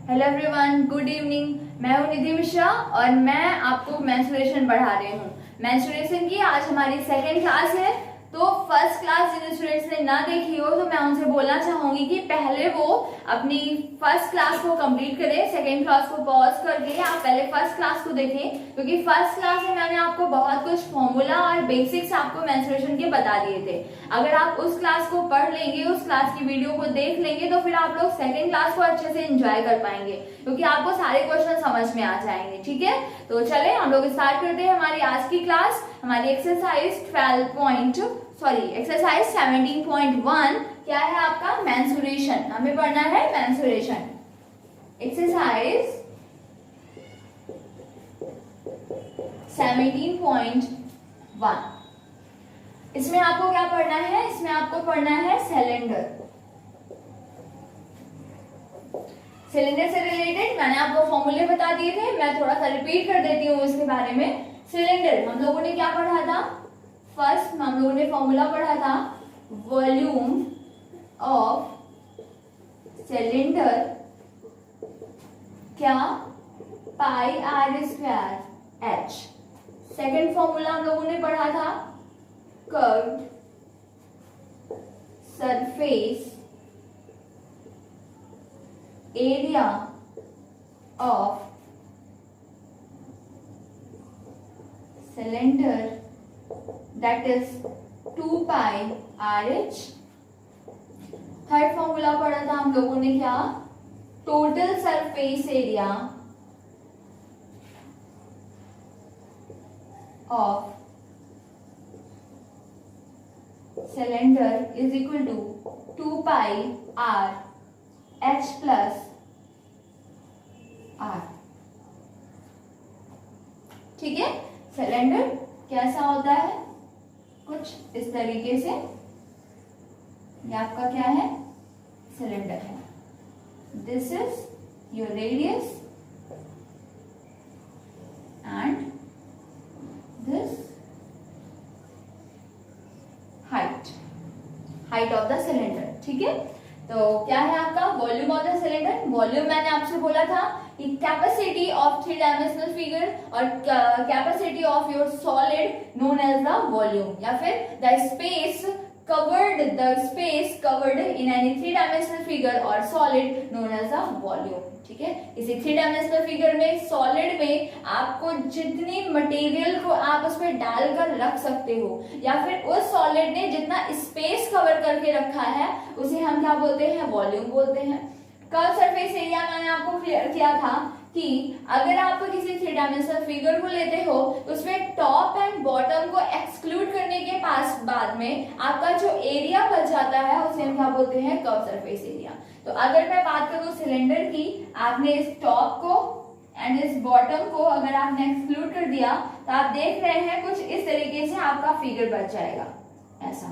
Hello everyone, good evening. मैं हूं निधि मिश्रा और मैं आपको मेंस्ट्रुएशन पढ़ा रही हूँ। मेंस्ट्रुएशन की आज हमारी सेकेंड क्लास है। तो फर्स्ट क्लास जिन स्टूडेंट्स ने ना देखी हो तो मैं उनसे बोलना चाहूंगी कि पहले वो अपनी फर्स्ट क्लास को कंप्लीट करें, सेकेंड क्लास को पॉज करके आप पहले फर्स्ट क्लास को देखें, क्योंकि फर्स्ट क्लास में मैंने आपको बहुत कुछ फॉर्मूला और बेसिक्स आपको मेंस्ट्रुएशन के बता दिए थे। अगर आप उस क्लास को पढ़ लेंगे, उस क्लास की वीडियो को देख लेंगे, तो फिर आप लोग सेकेंड क्लास को अच्छे से एंजॉय कर पाएंगे, क्योंकि आपको सारे क्वेश्चन समझ में आ जाएंगे। ठीक है, तो चले हम लोग स्टार्ट करते हैं हमारी आज की क्लास। हमारी एक्सरसाइज 17.1 क्या है आपका? मेंस्ट्रुएशन। हमें पढ़ना है मेंस्ट्रुएशन। एक्सरसाइज 17.1। इसमें आपको क्या पढ़ना है? इसमें आपको पढ़ना है सिलेंडर। सिलेंडर से रिलेटेड मैंने आपको फॉर्मूले बता दिए थे, मैं थोड़ा सा रिपीट कर देती हूँ इसके बारे में। सिलेंडर हम लोगों ने क्या पढ़ा था? फर्स्ट हम लोगों ने फॉर्मूला पढ़ा था वॉल्यूम ऑफ सिलेंडर क्या? Pi r square h. Second formula हम लोगों ने पढ़ा था curved surface area of cylinder that is 2 pi RH। Third formula पढ़ा था हम लोगों ने क्या? Total surface area of cylinder is equal to 2 pi R H plus R। ठीक है, सिलेंडर कैसा होता है? कुछ इस तरीके से। ये आपका क्या है? सिलेंडर है। This is your radius and this height of the cylinder. ठीक है, तो क्या है आपका volume of the cylinder? Volume मैंने आपसे बोला था कैपेसिटी ऑफ 3 डायमेंशनल फिगर और capacity of your solid known as the volume, या फिर the space covered in any 3 dimensional figure और solid known as the volume. ठीक है, इसी 3 डायमेंशनल फिगर में, सॉलिड में आपको जितनी मटेरियल को आप उसमें डालकर रख सकते हो, या फिर उस सॉलिड ने जितना स्पेस कवर करके रखा है, उसे हम क्या बोलते हैं? वॉल्यूम बोलते हैं। कर्व सरफेस एरिया मैंने आपको क्लियर किया था कि अगर आप किसी 3 डायमेंशनल फिगर को लेते हो तो उसमें टॉप एंड बॉटम को एक्सक्लूड करने के पास बाद में आपका जो एरिया बच जाता है उसे हम क्या बोलते हैं? Curve surface area. तो अगर मैं बात करूं सिलेंडर की, आपने इस टॉप को एंड इस बॉटम को अगर आपने एक्सक्लूड कर दिया तो आप देख रहे हैं कुछ इस तरीके से आपका फिगर बच जाएगा, ऐसा।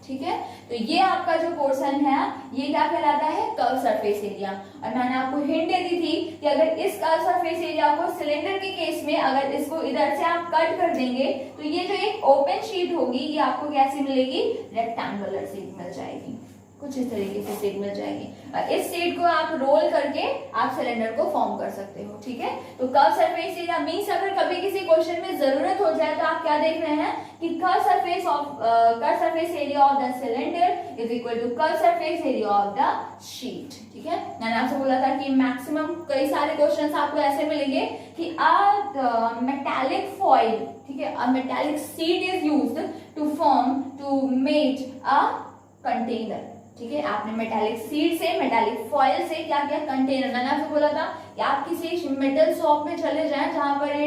ठीक है, तो ये आपका जो पोर्शन है ये क्या कहलाता है? Curve surface area. और मैंने आपको हिंट दे दी थी कि अगर इस कर्व सरफेस एरिया को सिलेंडर के केस में अगर इसको इधर से आप कट कर देंगे तो ये जो एक ओपन शीट होगी ये आपको कैसी मिलेगी? रेक्टेंगुलर शीट मिल जाएगी, कुछ इस तरीके से शीट मिल जाएगी। और इस शीट को आप रोल करके आप सिलेंडर को फॉर्म कर सकते हो। ठीक है, तो कर्व सरफेस एरिया मींस अगर कभी किसी क्वेश्चन में जरूरत हो जाए तो आप क्या देख रहे हैं कि curve surface area of the cylinder is equal to curve surface area of the sheet. ठीक है, मैंने आपसे बोला था कि मैक्सिमम कई सारे क्वेश्चंस आपको ऐसे मिलेंगे कि मेटालिक फॉइल, ठीक है, a metallic sheet is used to make a container. ठीक है, आपने मेटालिक शीट से, मेटालिक फॉइल से क्या किया? कंटेनर। मैंने आपको बोला था कि आप किसी मेटल शॉप में चले जाएं जहां पर ये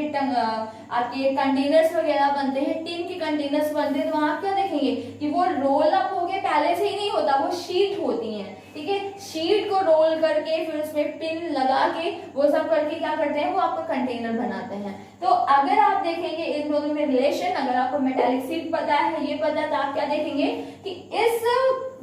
आपके कंटेनर्स वगैरह बनते हैं, टिन के कंटेनर्स बनते हैं, तो वहां आप क्या देखेंगे कि वो रोल अप हो गए, पहले से ही नहीं होता, वो शीट होती है। ठीक है, शीट को रोल करके फिर उसमें पिन लगा के वो सब करके क्या करते हैं? वो आपका कंटेनर बनाते हैं। तो अगर आप देखेंगे इन दोनों में रिलेशन, अगर आपको मेटालिक शीट पता है, ये पता है, तो आप क्या देखेंगे कि इस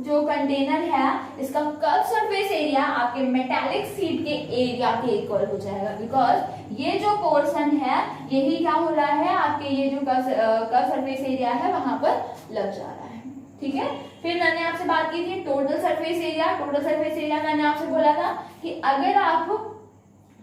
जो कंटेनर है इसका कर्व सरफेस एरिया आपके मेटालिक शीट के एरिया के इक्वल हो जाएगा, बिकॉज ये जो पोर्शन है यही क्या हो रहा है? आपके ये जो कर्व सरफेस एरिया है वहां पर लग जा रहा है। ठीक है। फिर मैंने आपसे बात की थी total surface area. Total surface area मैंने आपसे बोला था कि अगर आप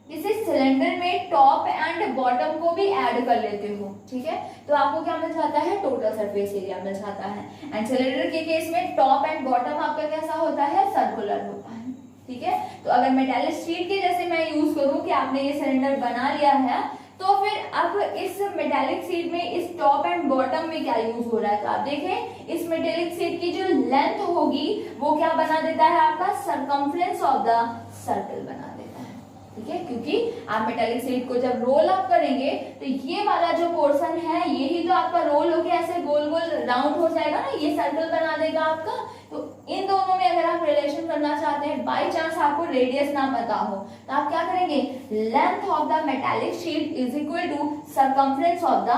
इसे सिलेंडर में टॉप एंड बॉटम को भी ऐड कर लेते हो, ठीक है, तो आपको क्या मिल जाता है, टोटल सरफेस एरिया मिल जाता है। एंड सिलेंडर के केस में टॉप एंड बॉटम आपका कैसा होता है, सर्कुलर होता है, ठीक है। तो अगर मेटालिक शीट के जैसे मैं यूज करूं कि आपने ये सिलेंडर बना लिया है, तो फिर अब इस मेटालिक शीट में इस टॉप एंड बॉटम में क्या यूज हो रहा है, तो आप देखें इस मेटालिक शीट की जो लेंथ होगी वो क्या बना देता है, आपका सरकमफ्रेंस ऑफ द सर्कल बना देता है, ठीक है। क्योंकि आप मेटालिक शीट को जब रोल अप करेंगे तो ये वाला जो पोर्शन है यही तो आपका रोल होके ऐसे गोल गोल राउंड हो जाएगा ना, ये सर्कल बना देगा आपका। तो इन दोनों में अगर आप रिलेशन करना चाहते हैं, बाय चांस आपको रेडियस ना पता हो, तो आप क्या करेंगे, length of the metallic sheet is equal to circumference of the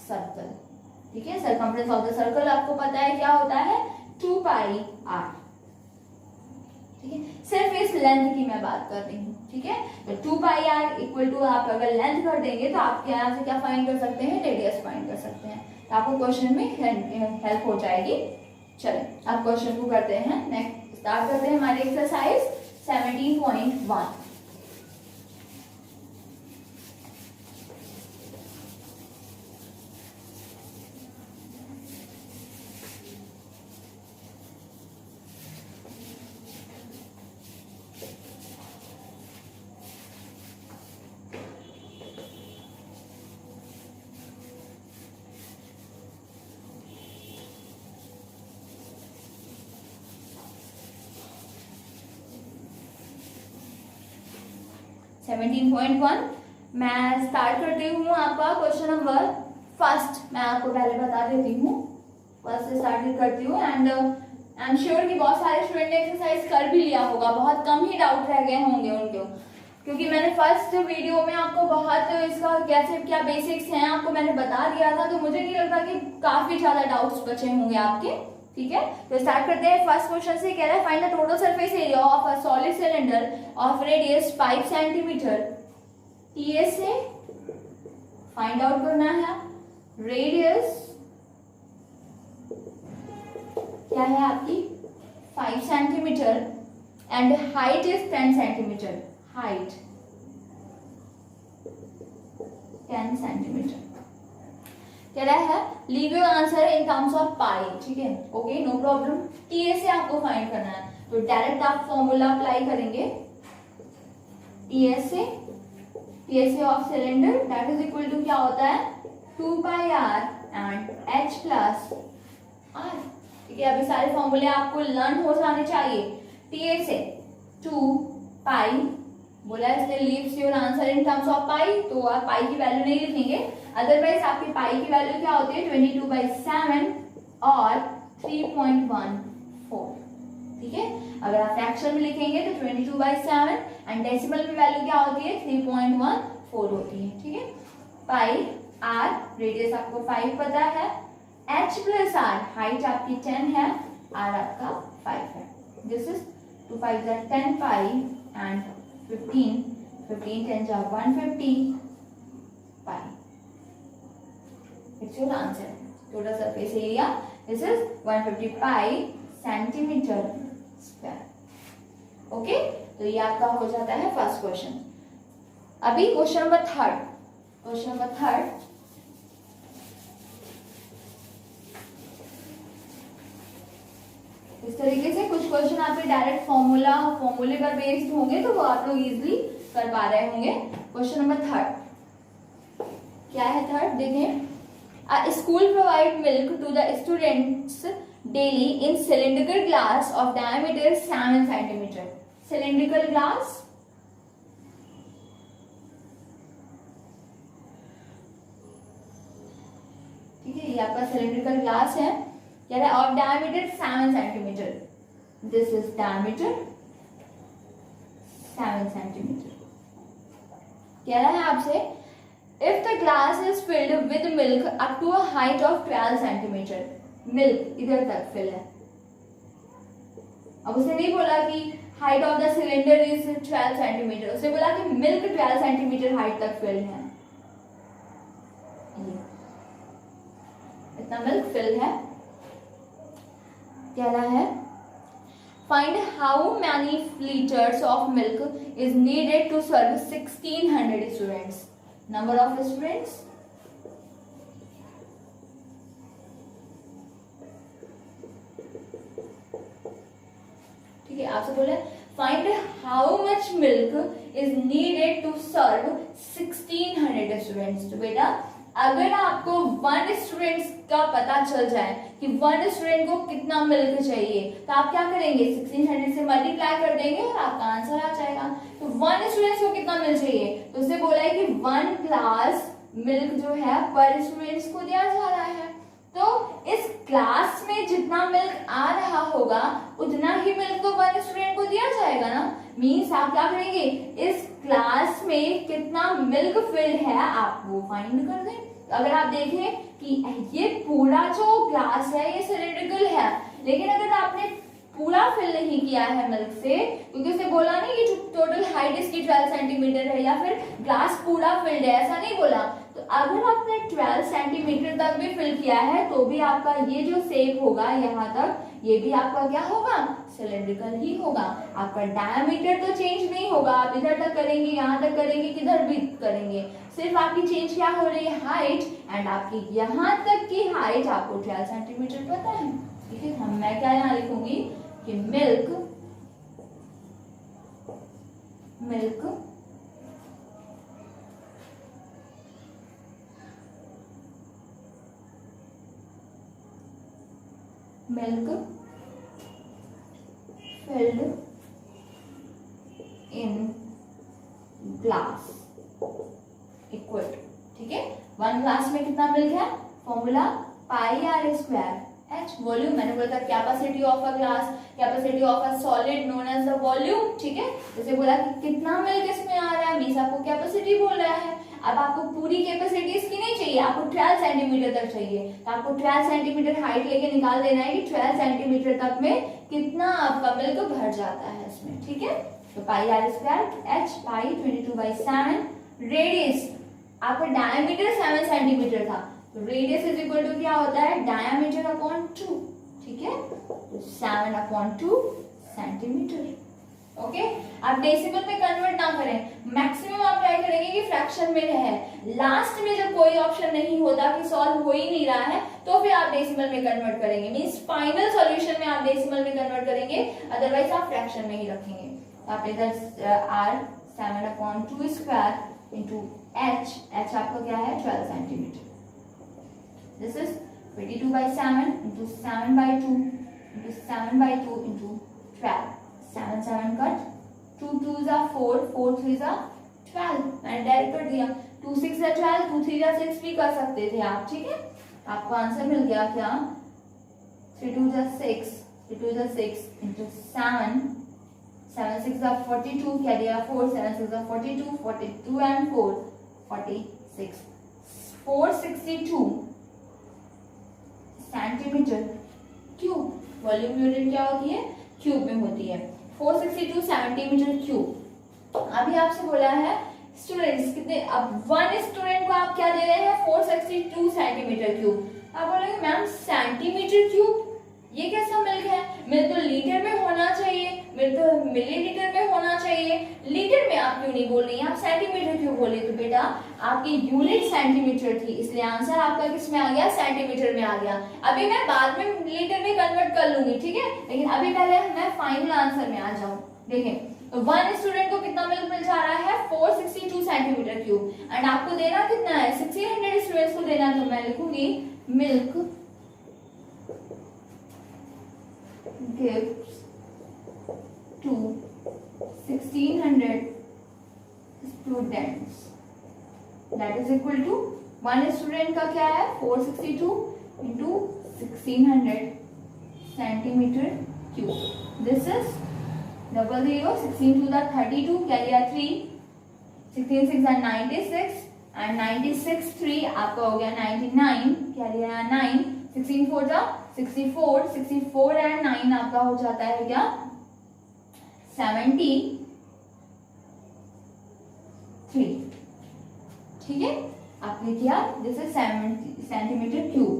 circle, ठीक है। सरकमफ्रेंस ऑफ द सर्कल आपको पता है क्या होता है, 2 पाई r, ठीक है। सिर्फ इस लेंथ की मैं बात कर रही हूँ, ठीक है। तो 2 पाई r इक्वल टू आप अगर लेंथ कर देंगे तो आप यहाँ से क्या फाइंड कर सकते हैं, रेडियस फाइंड कर सकते हैं। तो आपको क्वेश्चन में हेल्प हो जाएगी। चलिए अब क्वेश्चन को करते हैं, नेक्स्ट स्टार्ट करते हैं हमारे एक्सरसाइज 17.1। मैं स्टार्ट करती हूँ आपका क्वेश्चन नंबर फर्स्ट। मैं आपको पहले बता देती हूँ, फर्स्ट से स्टार्ट करती हूँ। एंड आई एम श्योर कि बहुत सारे स्टूडेंट ने एक्सरसाइज कर भी लिया होगा, बहुत कम ही डाउट रह गए होंगे उनको, क्योंकि मैंने फर्स्ट वीडियो में आपको बहुत इसका कैसे क्या बेसिक्स हैं आपको मैंने बता दिया था, तो मुझे नहीं लगता कि काफी ज्यादा डाउट्स बचे होंगे आपके, ठीक है। तो स्टार्ट करते हैं। फर्स्ट क्वेश्चन से कह रहा है find the total surface area of a solid cylinder of radius 5 centimetre. TS से फाइंड आउट करना है रेडियस क्या है आपकी 5 centimetre and height is 10 centimetre. Height 10 centimetre कह रहा है leave your answer in terms of pi, ठीक है, ओके, नो प्रॉब्लम। टीएस से आपको फाइंड करना है, तो डायरेक्ट आप फॉर्मूला अप्लाई करेंगे। टीएस से of cylinder that is equal to क्या होता है, 2 pi r and h plus r, ठीक है। अभी सारे फॉर्मूले आपको लर्न हो जाने चाहिए। टीएस से 2 पाई बोला इसने leaves your answer in terms of pi, तो आप पाई की वैल्यू नहीं लिखेंगे, अदरवाइज आपकी पाई की वैल्यू क्या होती है 22/7 और 3.14, ठीक है। अगर आप फ्रैक्शन में लिखेंगे तो 22/7 एंड डेसिमल में वैल्यू क्या होती है 3.14 होती है, ठीक है। पाई r रेडियस आपको 5 पता है, h प्लस r हाइट आपकी 10 है, r आपका 5 है। This is 2 5 10 pi and 15 10 150 pi. It's your answer. Total surface area this is 150 pi centimetre square, okay. तो ये आपका हो जाता है फर्स्ट क्वेश्चन। अभी question number third. Question number third इस तरीके से कुछ क्वेश्चन आपके डायरेक्ट फॉर्मूले पर बेस्ड होंगे, तो वो आप लोग इजीली कर पा रहे होंगे। क्वेश्चन नंबर थर्ड क्या है, थर्ड देखें। A school provide milk to the students daily in cylindrical glass of diameter 7 centimeter. Cylindrical glass, ठीक है, ये आपका cylindrical glass है, कह रहा है of diameter 7 centimeter. This is diameter 7 centimeter. कह रहा है आपसे if the glass is filled with milk up to a height of 12 centimeter, milk इधर तक फिल है। अब उसे नहीं बोला कि height of the cylinder is 12 centimeter, उसे बोला कि milk 12 centimeter height तक फिल है, इतना मिल्क फिल है। कहना है find how many liters of milk is needed to serve 1600 students. Number of students, ठीक है, आपसे बोला find how much milk is needed to serve 1600 students. तो बेटा अगर आपको 1 स्टूडेंट का पता चल जाए कि 1 स्टूडेंट को कितना मिल्क चाहिए, तो आप क्या करेंगे, 1600 से मल्टीप्लाई कर देंगे और आपका आंसर आ जाएगा। तो 1 स्टूडेंट को कितना मिल्क चाहिए, तो उससे बोला है कि 1 ग्लास मिल्क जो है पर स्टूडेंट्स को दिया जा रहा है। तो इस क्लास में जितना मिल्क आ रहा होगा उतना ही मिल्क तो 1 स्टूडेंट को दिया जाएगा ना। मीन्स आप क्या करेंगे, इस क्लास में कितना मिल्क फिल्ड है आप वो फाइंड कर दें। अगर आप देखें कि ये पूरा जो ग्लास है ये सिलिंड्रिकल है, लेकिन अगर आपने पूरा फिल नहीं किया है मिल्क से, क्योंकि उसने बोला नहीं कि टोटल हाइट इसकी 12 सेंटीमीटर है या फिर ग्लास पूरा फिल्ड है, ऐसा नहीं बोला। तो अगर आपने 12 सेंटीमीटर तक भी फिल किया है तो भी आपका ये जो शेप होगा यहाँ तक, ये भी आपका क्या होगा, सिलिंड्रिकल ही होगा। आपका डायमीटर तो चेंज नहीं होगा, आप इधर तक करेंगे, यहाँ तक करेंगे, किधर भी करेंगे, सिर्फ आपकी चेंज क्या हो रही है, हाइट। एंड आपकी यहाँ तक की हाइट आपको 12 सेंटीमीटर पता है, ठीक है। मैं क्या यहाँ लिखूंगी कि milk milk milk filled in glass equal, ठीक है। 1 ग्लास में कितना मिल्क है, formula pi r square h, volume मैंने बोला था capacity of a glass, capacity of a solid known as the volume, ठीक है। जैसे बोला कि कितना मिल्क इसमें आ रहा है, मींस आपको कैपेसिटी बोल रहा है। अब आपको पूरी कैपेसिटी इसकी नहीं चाहिए, आपको 12 सेंटीमीटर तक चाहिए, तो आपको 12 सेंटीमीटर हाइट लेके निकाल देना है कि 12 सेंटीमीटर तक में कितना आपका मिल्क भर जाता है इसमें, ठीक है। तो pi r square h pi 22/7, radius आपका डायमीटर 7 सेंटीमीटर था, तो रेडियस इज इक्वल टू क्या होता है, डायमीटर अपॉन 2, ठीक है। 7/2 सेंटीमीटर, ओके। आप डेसिमल में कन्वर्ट ना करें, मैक्सिमम आप ट्राई करेंगे कि फ्रैक्शन में रहे। लास्ट में जब कोई ऑप्शन नहीं होता कि सॉल्व हो ही नहीं रहा है तो फिर आप डेसिमल में कन्वर्ट करेंगे, मींस फाइनल सॉल्यूशन में आप डेसिमल में कन्वर्ट करेंगे, अदरवाइज आप फ्रैक्शन में ही रखेंगे। आप इधर r 7/2 square into h, h आपका क्या है 12 centimetre, this is 22/7 into 7/2 into 7/2 into 12, 7 7 cut, 2 2s are 4, 4 3s are 12, मैंने डायरेक्ट कर दिया। 2 6 are 12, 2 3 are 6 भी कर सकते थे आप, ठीक है। आपको आंसर मिल गया क्या, 3 2s are 6, 3 2s are 6 into 7, 7 6 are 42, carry a 4, 7 6 are 42, 42 and 4 46, 462 centimetre cube, volume unit क्या होती है, क्यूब में होती है, 462 सेंटीमीटर क्यूब। अभी आपसे बोला है स्टूडेंट्स कितने, अब 1 स्टूडेंट को आप क्या दे रहे हैं, 462 सेंटीमीटर क्यूब। आप बोलेंगे मैम सेंटीमीटर क्यूब ये कैसा मिल्क है, मिल्क तो लीटर में होना चाहिए, मिल्क तो मिलीलीटर में होना चाहिए, लीटर में आप क्यों नहीं बोल रही हैं, आप सेंटीमीटर क्यों बोले। तो बेटा आपकी यूनिट सेंटीमीटर थी, इसलिए आंसर आपका किस में आ गया, सेंटीमीटर में आ गया। अभी मैं बाद में लीटर में कन्वर्ट कर लूंगी, ठीक है, लेकिन अभी पहले मैं फाइनल आंसर में आ जाऊं। देखें 1 स्टूडेंट को कितना मिल्क मिल जा रहा है, 462 सेंटीमीटर क्यूब, एंड आपको देना कितना है, 1600 स्टूडेंट्स को देना। तो मैं लिखूंगी milk gives to 1600 students, that is equal to 1 student का क्या है, 462 into 1600 centimetre cube, this is 00, 16 to the 32, carry a 3, 16 6 are 96 and 96 3 आपका हो गया 99, carry a 9, 16 4 जा 64, 64 and 9 आपका हो जाता है क्या 73, ठीक है। आपने किया, this is 70 centimetre cube,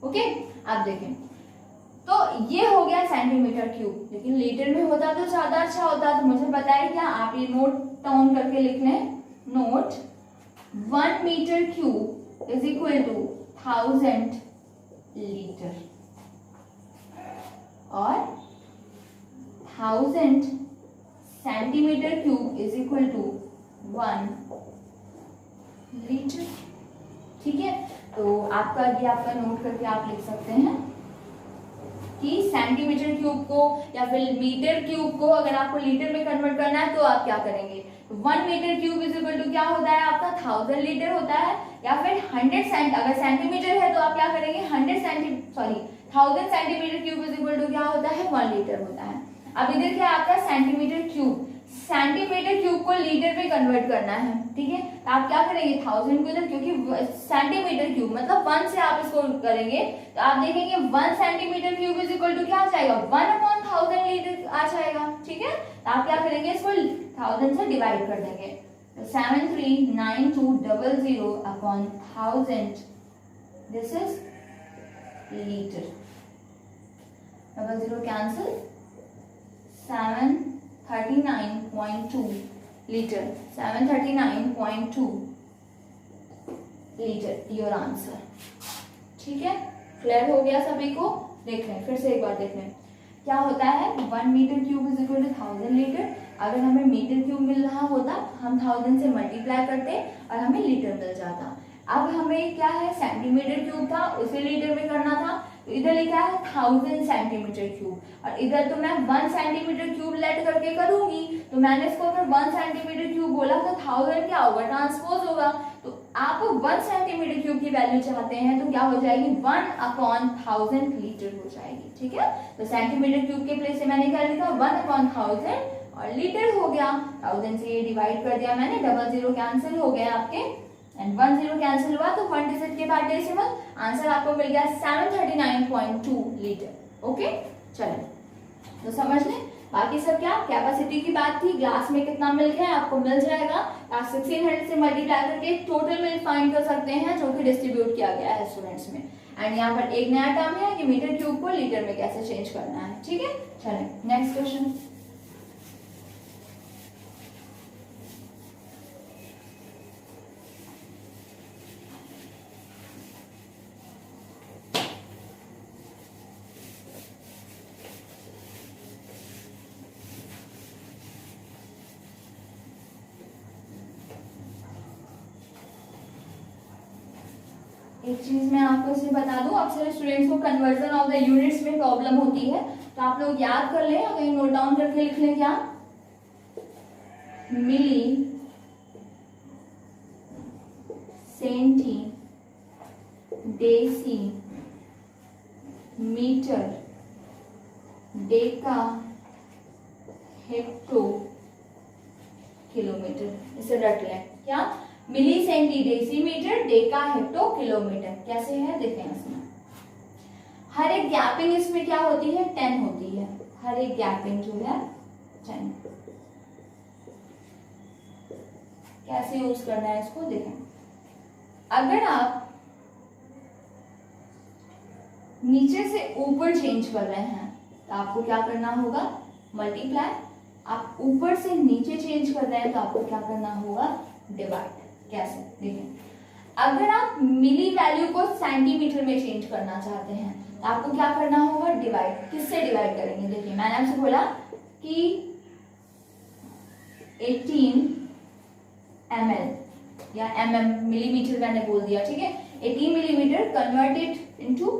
okay, आप देखें तो ये हो गया सेंटीमीटर क्यूब, लेकिन लीटर में होता तो ज्यादा अच्छा होता। तो मुझे पता है क्या, आप ये नोट डाउन करके लिख लें, note 1 metre cube is equal to 1000 litre और 1000 centimetre cube is equal to 1 litre. ठीक है, तो आपका ये आपका नोट करके आप लिख सकते हैं कि सेंटीमीटर क्यूब को या फिर मीटर क्यूब को अगर आपको लीटर में कन्वर्ट करना है तो आप क्या करेंगे, 1 metre cube is equal to क्या होता है आपका 1000 लीटर होता है, या फिर 100 अगर सेंटीमीटर है तो आप क्या करेंगे 1000 centimetre cube is equal to क्या होता है 1 लीटर होता है। अब इधर क्या आपका सेंटीमीटर क्यूब को लीटर में कन्वर्ट करना है। ठीक है, तो आप क्या करेंगे 1000 को इधर, क्योंकि सेंटीमीटर क्यूब मतलब 1 से आप इसको करेंगे तो आप देखेंगे 1 centimetre cube is equal to क्या आ जाएगा 1/1000 लीटर आ जाएगा। ठीक है, तो आप क्या करेंगे इसको 1000 से डिवाइड कर देंगे, तो 739,200 upon 1000 this is litre, 00 cancel, 739.2 litre, 739.2 litre your answer. ठीक है, क्लियर हो गया सभी को? देख लें फिर से एक बार देख लें क्या होता है 1 metre cube is equal to 1000 litre. अगर हमें मीटर क्यूब मिल रहा होता हम 1000 से मल्टीप्लाई करते और हमें लीटर मिल जाता। अब हमें क्या है सेंटीमीटर क्यूब था उसे लीटर में करना था, तो इधर लिखा है 1000 सेंटीमीटर क्यूब और इधर तो मैं 1 सेंटीमीटर क्यूब लेट करके करूंगी, तो मैंने इसको अगर 1 सेंटीमीटर क्यूब बोला तो 1000 क्या होगा ट्रांसपोज होगा, तो आप 1 सेंटीमीटर क्यूब की वैल्यू चाहते हैं तो क्या हो जाएगी 1/1000 लीटर हो जाएगी। ठीक है, तो सेंटीमीटर क्यूब के प्लेस से मैंने क्या लिखा 1/1000 और लीटर हो गया, 1000 से ये डिवाइड कर दिया मैंने, 00 कैंसिल हो गया आपके एंड 10 कैंसिल हुआ तो 1 डिजिट के बाद डेसिमल, आंसर आपको मिल गया 739.2 लीटर। ओके, चलो तो समझ लें बाकी सब क्या कैपेसिटी की बात थी, ग्लास में कितना मिल्क है आपको मिल जाएगा, आप 1600 से मल्टीप्लाई करके टोटल मिल्क फाइंड कर सकते हैं जो कि डिस्ट्रीब्यूट किया गया है स्टूडेंट्स में। एंड यहाँ पर एक नया टर्म है कि मीटर क्यूब को लीटर में कैसे चेंज करना है। ठीक है, चलें नेक्स्ट क्वेश्चन। एक चीज मैं आपको इसमें बता दूं, अक्सर स्टूडेंट्स को कन्वर्जन ऑफ द यूनिट्स में प्रॉब्लम होती है, तो आप लोग याद कर लें, कहीं नोट डाउन करके लिख लें क्या, milli centi deci metre deca hecto kilometre, इसे रट लें क्या, milli centi decimetre deca hecto kilometre. कैसे है देखें, इसमें हर एक गैपिंग इसमें क्या होती है 10 होती है, हर एक गैपिंग जो है 10। कैसे यूज करना है इसको देखें, अगर आप नीचे से ऊपर चेंज कर रहे हैं तो आपको क्या करना होगा मल्टीप्लाई, आप ऊपर से नीचे चेंज कर रहे हैं तो आपको क्या करना होगा डिवाइड। कैसे देखें, अगर आप मिली वैल्यू को सेंटीमीटर में चेंज करना चाहते हैं तो आपको क्या करना होगा डिवाइड। किससे डिवाइड करेंगे, देखिए मैंने आपसे बोला कि 18 ml या mm मिलीमीटर मैंने बोल दिया, ठीक है 18 मिलीमीटर कन्वर्टेड इनटू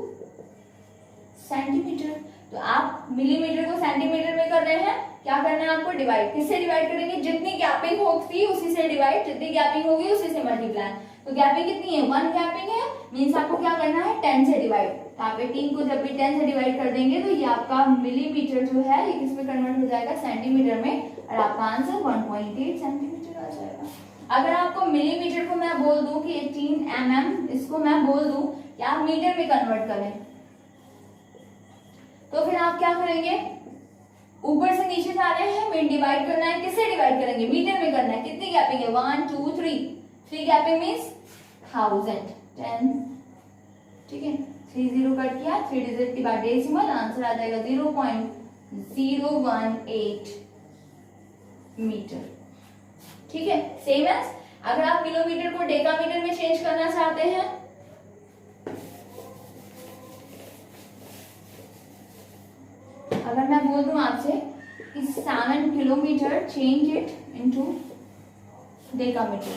सेंटीमीटर, तो आप मिलीमीटर को सेंटीमीटर में कर रहे हैं, क्या करना है आपको डिवाइड। किससे डिवाइड करेंगे, जितनी गैपिंग होगी उसी से डिवाइड, जितनी गैपिंग होगी उसी से मल्टीप्लाई। तो गैपिंग कितनी है 1 गैपिंग है, मींस आपको क्या करना है 10 से डिवाइड, तो आप 18 को जब भी 10 से डिवाइड कर देंगे तो ये आपका मिलीमीटर जो है ये किस में कन्वर्ट हो जाएगा सेंटीमीटर में, और आपका आंसर 1.8 सेंटीमीटर आ जाएगा। अगर आपको मिलीमीटर को मैं बोल दूं कि 18 mm, इसको मैं बोल दूं कि आप मीटर में कन्वर्ट करें, तो फिर आप क्या करेंगे, ऊपर से नीचे जा रहे हैं, में डिवाइड करना है, किससे डिवाइड करेंगे मीटर में करना है। कितनी गैपिंग है 1 2 3 गैपिंग मींस 1000 10, ठीक है 3 0 कट किया, 3 डिजिट के बाद डेसिमल, आंसर आ जाएगा 0.018 मीटर। ठीक है, सेम एज अगर आप किलोमीटर को डेकामीटर में चेंज करना चाहते हैं, अगर मैं बोल दूं आपसे कि 7 kilometre change it into decametre,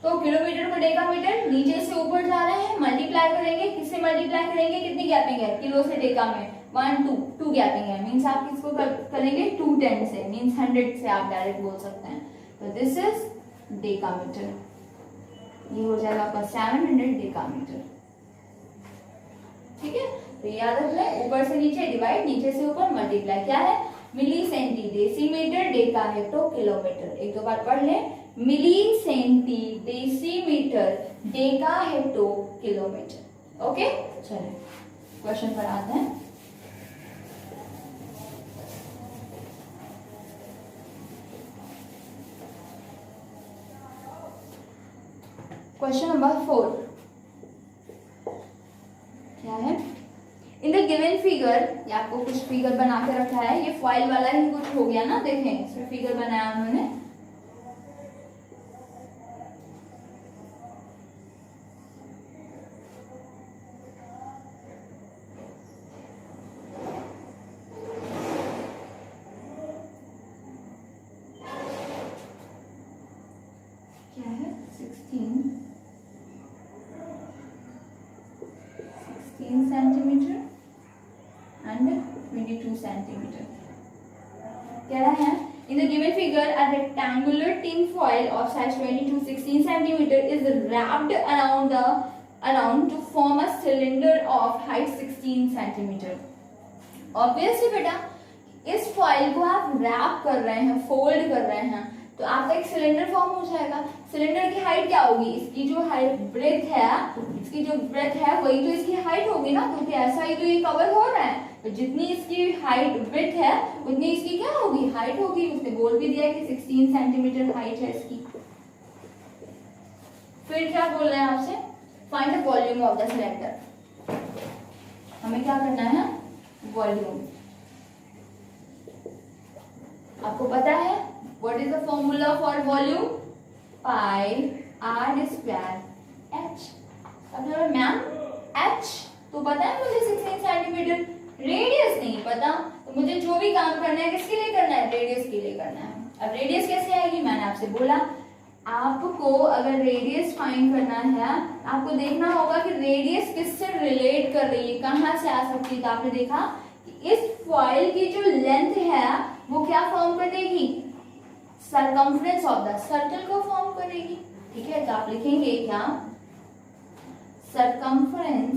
तो किलोमीटर को डेकामीटर नीचे से ऊपर जा रहे हैं, मल्टीप्लाई करेंगे, किससे मल्टीप्लाई करेंगे, कितनी गैपिंग है, किलो से डेका में 1 2 गैपिंग है, मींस आप किसको करेंगे 210 से, मींस 100 से आप डायरेक्ट बोल सकते हैं। तो दिस इज डेकामीटर, ये हो जाएगा आपका 700 डेकामीटर। ठीक है, तो याद रखना, ऊपर से नीचे डिवाइड, नीचे से ऊपर मल्टीप्लाई, क्या है milli centi decimetre deca hecto kilometre. एक दो बार पढ़ लें, milli centi decimetre deca hecto kilometre. Okay, चलिए क्वेश्चन पर आते हैं। क्वेश्चन नंबर 4 क्या है, इन द गिवन फिगर, ये आपको कुछ फिगर बना के रखा है, ये फाइल वाला ही कुछ हो गया ना, देखें इसमें फिगर बनाया उन्होंने। क्या है 16 सेंटीमीटर एंड 22 सेंटीमीटर। कह रहा है in the given figure a rectangular tin foil of size 22 16 centimetre is wrapped around to form a cylinder of height 16 centimetre. Obviously बेटा इस फॉइल को आप रैप कर रहे हैं, फोल्ड कर रहे हैं, तो आपका एक सिलेंडर फॉर्म हो जाएगा। सिलेंडर की हाइट क्या होगी, इसकी जो हाइट ब्रेथ है, इसकी जो ब्रेथ है वही तो इसकी हाइट होगी ना, क्योंकि ऐसा ही तो ये कवर हो रहा है, तो जितनी इसकी हाइट ब्रेथ है उतनी इसकी क्या होगी, हाइट होगी। उसने बोल भी दिया कि 16 सेंटीमीटर हाइट है इसकी। फिर क्या बोल रहे हैं आपसे, find the volume of the cylinder. हमें क्या करना है, वॉल्यूम। आपको पता है what is the formula for volume, pi r square h। अब मैम h तो पता है मुझे 16 सेंटीमीटर, रेडियस नहीं पता, तो मुझे जो भी काम करना है किसके लिए करना है, रेडियस के लिए करना है। अब रेडियस कैसे आएगी, मैंने आपसे बोला आपको अगर रेडियस फाइंड करना है, आपको देखना होगा कि रेडियस किससे रिलेट कर रही है, कहां से आ सकती है। तो आपने देखा कि इस फॉइल की जो लेंथ है वो क्या फॉर्म कर देगी, सरकमफ्रेंस ऑफ द सर्कल को फॉर्म करेगी। ठीक है, तो आप लिखेंगे क्या, सरकमफ्रेंस,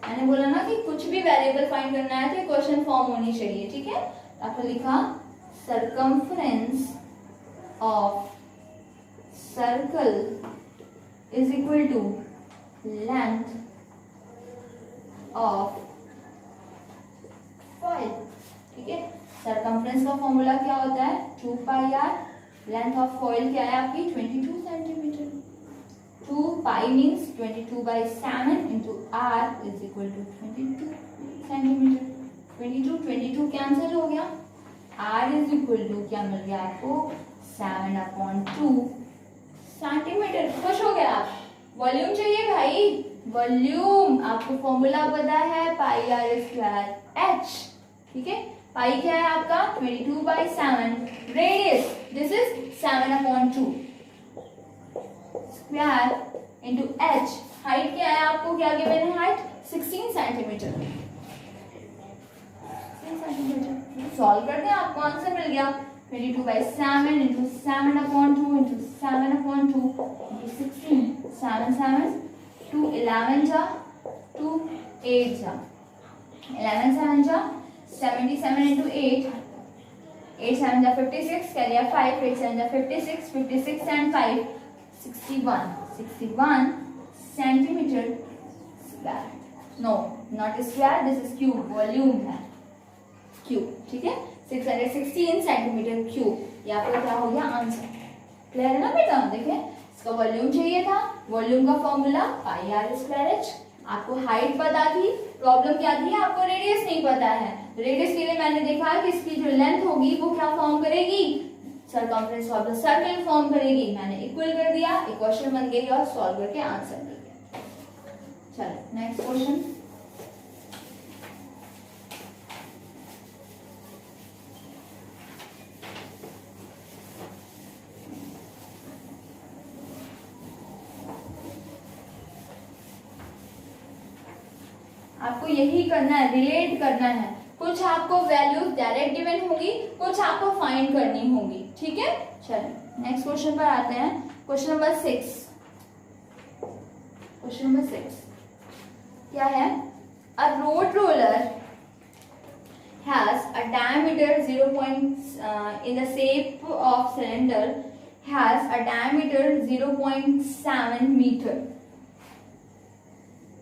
मैंने बोला ना कि कुछ भी वेरिएबल फाइंड करना है तो क्वेश्चन फॉर्म होनी चाहिए। ठीक है, तो आपने लिखा circumference of circle is equal to length of foil. ठीक है, सरकमफ्रेंस का फॉर्मूला क्या होता है, 2 pi r, length of foil क्या है आपकी 22 centimetre. 2 pi means 22/7 into r is equal to 22 centimetre. 22 cancel हो गया, आर इज इक्वल टू क्या मिल गया आपको, 7/2 सेंटीमीटर। खुश हो गया आप, वॉल्यूम चाहिए भाई, वॉल्यूम आपको फॉर्मूला पता है पाई आर स्क्वायर एच। ठीक है, पाई क्या है आपका 22/7, radius this is 7/2 square into H, height क्या है आपको, क्या गिवन है हाइट 16 सेंटीमीटर। सॉल्व करते हैं, आपको आंसर मिल गया 22/7 इंटू 7/2 इंटू 7/2 इंटू 16, 7 7 2 11 जा 2 8 जा 11 7 जा 77 into 8, 8 7 जा 56, carry 5, 8 7 जा 56, 56 and 5, 61 centimetre square. No not square, this is cube, volume है क्यूब। ठीक है, 616 सेंटीमीटर क्यूब, ये आपका क्या हो गया आंसर। क्लियर है ना बेटा, देखें इसका वॉल्यूम चाहिए था, वॉल्यूम का formula pi r square h, आपको हाइट पता थी, प्रॉब्लम क्या थी, आपको रेडियस नहीं पता है। रेडियस के लिए मैंने देखा कि इसकी जो लेंथ होगी वो क्या फॉर्म करेगी, circumference of the circle form करेगी। मैंने इक्वल कर दिया, इक्वेशन बन गई और सॉल्व करके आंसर मिल गया। चलो नेक्स्ट क्वेश्चन। आपको यही करना है, रिलेट करना है। कुछ आपको वैल्यूज डायरेक्ट गिवन होगी, कुछ आपको फाइंड करनी होगी, ठीक है। चलिए नेक्स्ट क्वेश्चन पर आते हैं। Question number 6। क्वेश्चन नंबर 6 क्या है, a road roller has a diameter 0. In the shape of cylinder has a diameter 0.7 meter।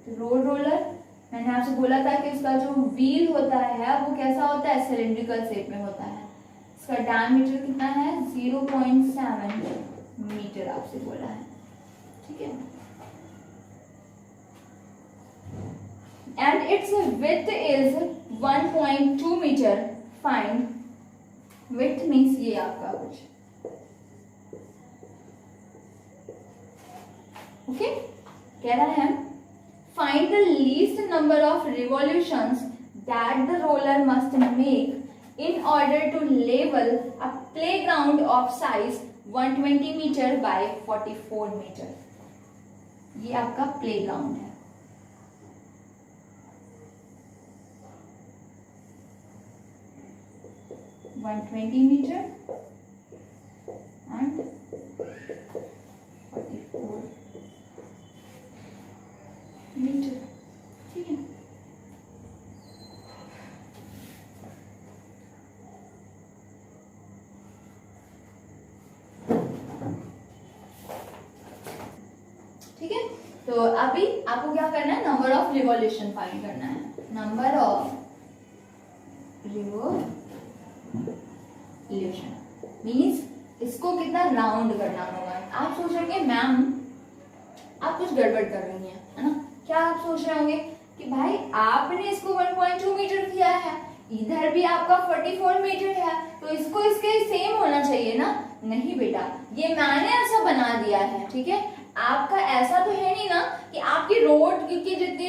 Road roller मैंने आपसे बोला था कि उसका जो व्हील होता है वो कैसा होता है, सिलिंड्रिकल शेप में होता है। इसका डायमीटर कितना है, 0.7 मीटर आपसे बोला है, ठीक है। And it's width is 1.2 metre. Find width means ये आपका कुछ, ओके। कह रहा है find the least number of revolutions that the roller must make in order to level a playground of size 120 meter by 44 meter। ये आपका playground है। Metre and 44 metre, ठीक है। ठीक है, तो अभी आपको क्या करना है, नंबर ऑफ रिवॉल्यूशन फाइंड करना है। नंबर ऑफ रिवॉल्यूशन मीन्स इसको कितना राउंड करना होगा। आप सोचेंगे मैम आप कुछ गड़बड़ कर रही हैं, है ना। क्या आप सोच रहे होंगे कि भाई आपने इसको 1.2 मीटर किया है, इधर भी आपका 44 मीटर है, तो इसको इसके सेम होना चाहिए ना। नहीं बेटा, ये मैंने ऐसा बना दिया है, ठीक है। आपका ऐसा तो है नहीं ना कि आपकी रोड की जितनी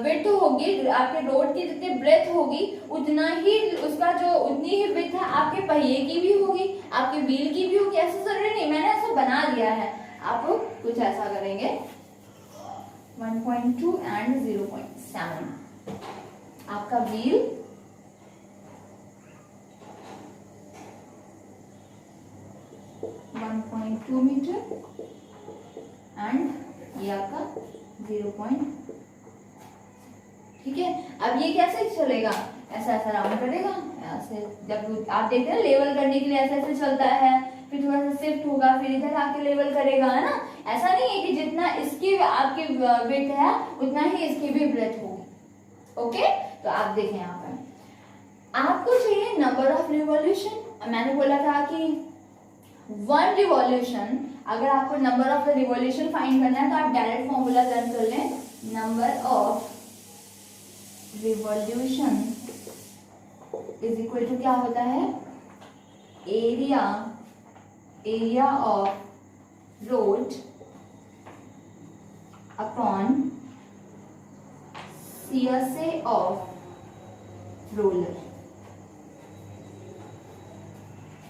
विड्थ होगी, आपके रोड की जितनी ब्रेथ होगी, उतना ही उसका जो उतनी ही विड्थ है आपके पहिए की भी होगी, आपके व्हील की भी होगी। ऐसा जरूरी नहीं, मैंने ऐसा बना दिया है। आप लोग कुछ ऐसा करेंगे 1.2 एंड 0.7 आपका व्हील 1.2 मीटर एंड ये आपका 0. ठीक है। अब ये कैसे चलेगा, ऐसा ऐसा राउंड करेगा, ऐसे जब आप देखते हैं लेवल करने के लिए ऐसे ऐसे चलता है, फिर थोड़ा सा शिफ्ट होगा, फिर इधर आके लेवल करेगा, है ना। ऐसा नहीं है कि जितना इसकी आपकी विड्थ है उतना ही इसकी भी ब्रेथ होगी। ओके, तो आप देखें यहाँ पर आपको चाहिए नंबर ऑफ रिवॉल्यूशन। मैंने बोला था कि 1 रिवॉल्यूशन, अगर आपको नंबर ऑफ रिवॉल्यूशन फाइंड करना है तो आप डायरेक्ट फॉर्मूला लर्न कर लें। Number of revolution is equal to क्या होता है, area of road upon CSA of roller.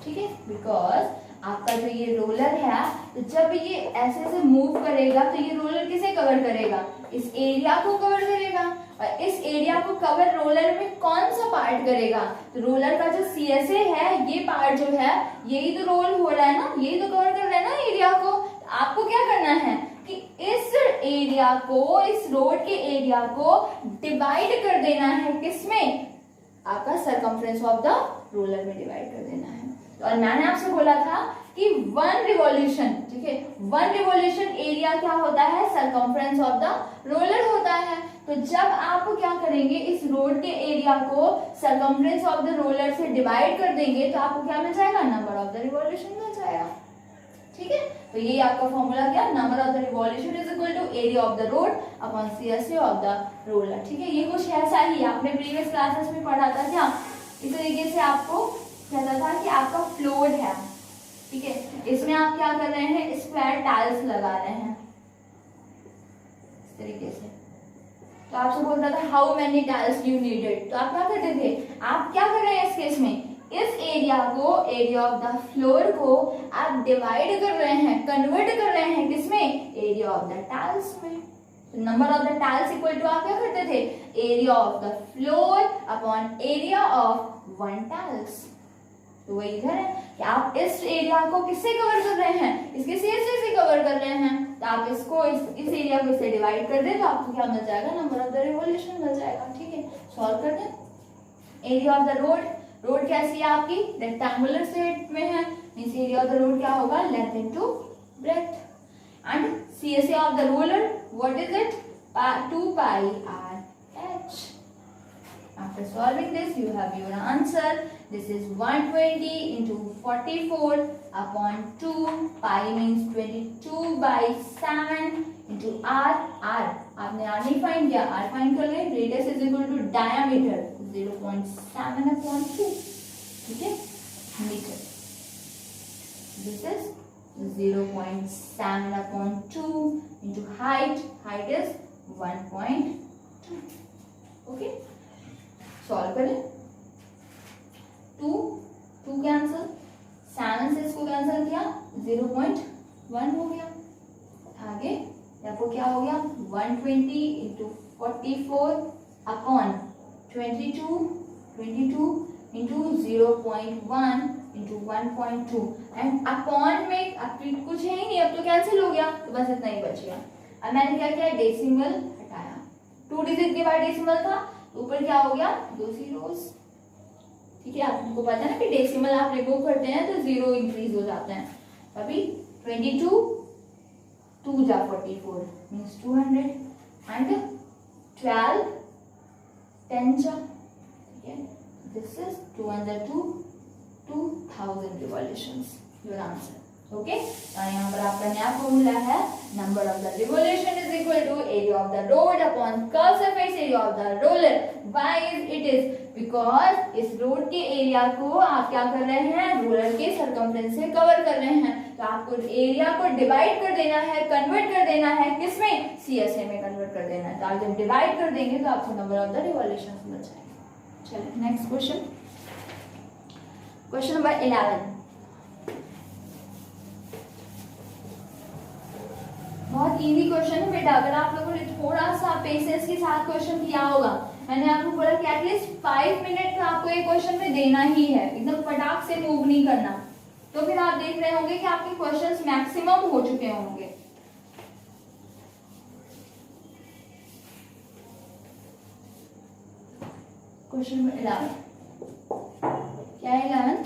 ठीक है, बिकॉज आपका जो ये रोलर है, तो जब ये ऐसे ऐसे मूव करेगा तो ये रोलर किसे कवर करेगा, इस एरिया को कवर करेगा। और इस एरिया को कवर रोलर में कौन सा पार्ट करेगा, तो रोलर का जो CSA है, ये पार्ट जो है यही तो रोल हो रहा है ना, यही तो कवर कर रहा है ना एरिया को। आपको क्या करना है कि इस एरिया को, इस रोड के एरिया को डिवाइड कर देना है, किसमें, आपका सरकमफ्रेंस ऑफ द रोलर में डिवाइड कर देना है। और मैंने आपसे बोला था कि 1 रिवॉल्यूशन, ठीक है, 1 रिवॉल्यूशन एरिया क्या होता है, सरकमफ्रेंस ऑफ द रोलर होता है। तो जब आप क्या करेंगे, इस रोड के एरिया को सरकमफ्रेंस ऑफ द रोलर से डिवाइड कर देंगे तो आपको क्या मिल जाएगा, नंबर ऑफ द रिवॉल्यूशन मिल जाएगा। ठीक है, तो ये आपका फॉर्मूला क्या, number of the revolution is equal to area of the road upon CSA of the roller. ठीक है, ये कुछ ऐसा ही आपने प्रीवियस क्लासेस में पढ़ा था क्या, इस तरीके से आपको कहता था कि आपका फ्लोर है, ठीक है, इसमें आप क्या कर रहे हैं, स्क्वायर टाइल्स लगा रहे हैं इस तरीके से, तो आपसे बोलता था how many tiles you needed, तो आप क्या करते थे, आप क्या कर रहे हैं इस केस में, इस एरिया को, एरिया ऑफ द फ्लोर को आप डिवाइड कर रहे हैं, कन्वर्ट कर रहे हैं किसमें, एरिया ऑफ द टाइल्स में। तो number of the tiles equal to आप क्या करते थे, area of the floor upon area of one tiles. तो वही इधर है कि आप इस एरिया को किससे कवर कर रहे हैं, इसके CSA से कवर कर रहे हैं, तो आप इसको इस एरिया को इससे डिवाइड कर दें तो आपको क्या मिल जाएगा, नंबर ऑफ द रिवॉल्यूशन मिल जाएगा। ठीक है, सॉल्व कर दें। एरिया ऑफ द रोड कैसी है आपकी, रेक्टेंगुलर शेप में है, means area of the road क्या होगा, length into breadth, and CSA of the roller what is it, 2 pi r h। After solving this, you have your answer. This is 120 into 44 upon 2 pi means 22/7 into r। आपने r नहीं find किया, r find कर ले, radius is equal to diameter 0.7 upon 2, ठीक है, metre. This is 0.7 upon 2 into height is 1.2। Okay, solve करें। 2 cancel, 7 से इसको कैंसिल किया, 0.1 हो गया। आगे आपको क्या हो गया, 120 into 44 upon 22 into 0.1 into 1.2 and upon में अब कुछ है ही नहीं, अब तो कैंसिल हो गया, तो बस इतना ही बच गया। अब मैंने क्या किया, डेसिमल हटाया, 2 डिजिट के बाद डेसिमल था, ऊपर क्या हो गया, 2 zeros। ठीक है, आपको पता है ना कि डेसिमल आप रिमूव करते हैं तो 0 इंक्रीज हो जाते हैं। अभी 22 2 जा 44 मींस 200 एंड 12 10 जा, ठीक है, this is 2 under 2 2000 revolutions, your answer. Okay, यहाँ पर आपका नया फॉर्मूला है, number of the revolution is equal to area of the road upon curve surface area of the roller. Why is it is, because इस road के area को आप क्या कर रहे हैं, रोलर के सरकमफ्रेंस से कवर कर रहे हैं, तो आपको एरिया को डिवाइड कर देना है, कन्वर्ट कर देना है, किसमें, CSA में कन्वर्ट कर देना है। तो आप जब डिवाइड कर देंगे तो आपको नंबर ऑफ द रिवॉल्यूशन मिल जाएगा। चलिए नेक्स्ट क्वेश्चन, क्वेश्चन नंबर 11। बहुत इजी क्वेश्चन है बेटा, अगर आप लोगों ने थोड़ा सा पेशेंस के साथ क्वेश्चन किया होगा, मैंने आपको बोला कि एटलीस्ट 5 मिनट तो आपको ये क्वेश्चन में देना ही है, एकदम फटाक से मूव नहीं करना, तो फिर आप देख रहे होंगे कि आपके क्वेश्चंस मैक्सिमम हो चुके होंगे। क्वेश्चन नंबर 11 क्या है, 11,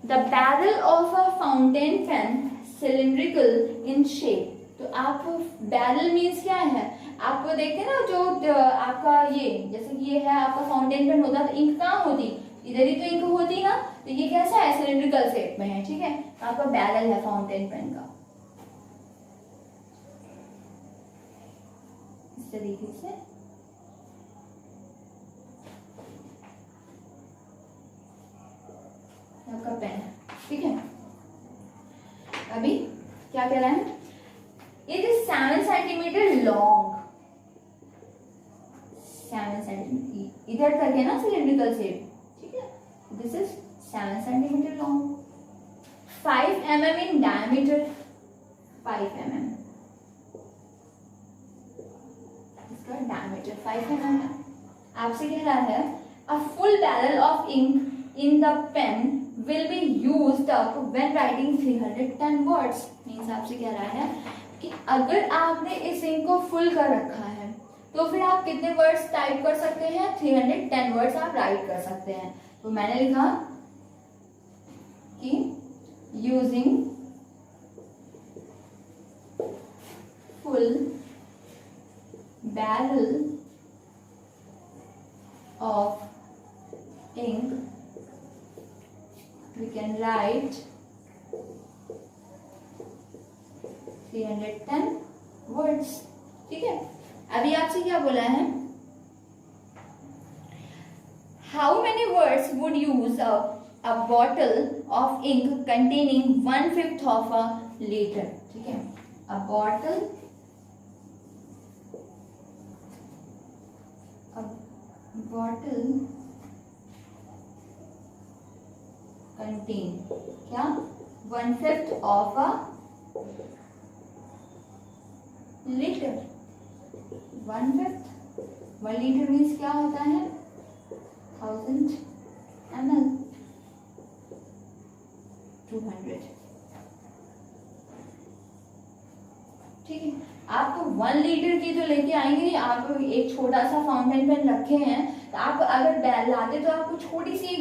the barrel of a fountain pen cylindrical in shape. तो आप बैरल मीन्स क्या है, आपको देखते हैं ना, जो आपका ये जैसे कि ये है आपका फाउंटेन पेन होता, तो इंक कहाँ होती, इधर ही तो इंक होती ना, तो ये कैसा है, सिलिंड्रिकल शेप में है, ठीक है, तो आपका बैरल है फाउंटेन पेन का, इस तरीके से। आपका पेन है, ठीक है। अभी क्या कह रहा है, it is 7 centimetre long, 7 centimetre इधर तक है ना सिलिंड्रिकल शेप, ठीक है, this is 7 centimetre long, 5 mm in diameter, 5 mm इसका डायमीटर 5 mm है। आपसे कह रहा है a full barrel of ink in the pen will be used up when writing 310 words। मीन्स आपसे कह रहा है कि अगर आपने इस इंक को फुल कर रखा है तो फिर आप कितने वर्ड्स टाइप कर सकते हैं, 310 वर्ड्स आप राइट कर सकते हैं। तो मैंने लिखा कि using full barrel of ink we can write 310 words. ठीक है, अभी आपसे क्या बोला है, how many words would use a bottle of ink containing 1/5 of a liter। ठीक है, a bottle contain क्या 1/5 of a liter। 1/5 1 litre means क्या होता है 1000 ml 200। ठीक है, आप 1 लीटर की तो लेके आएंगे नहीं, आप एक छोटा सा फाउंटेन पेन रखे हैं तो आप अगर लाते तो आपको छोटी सी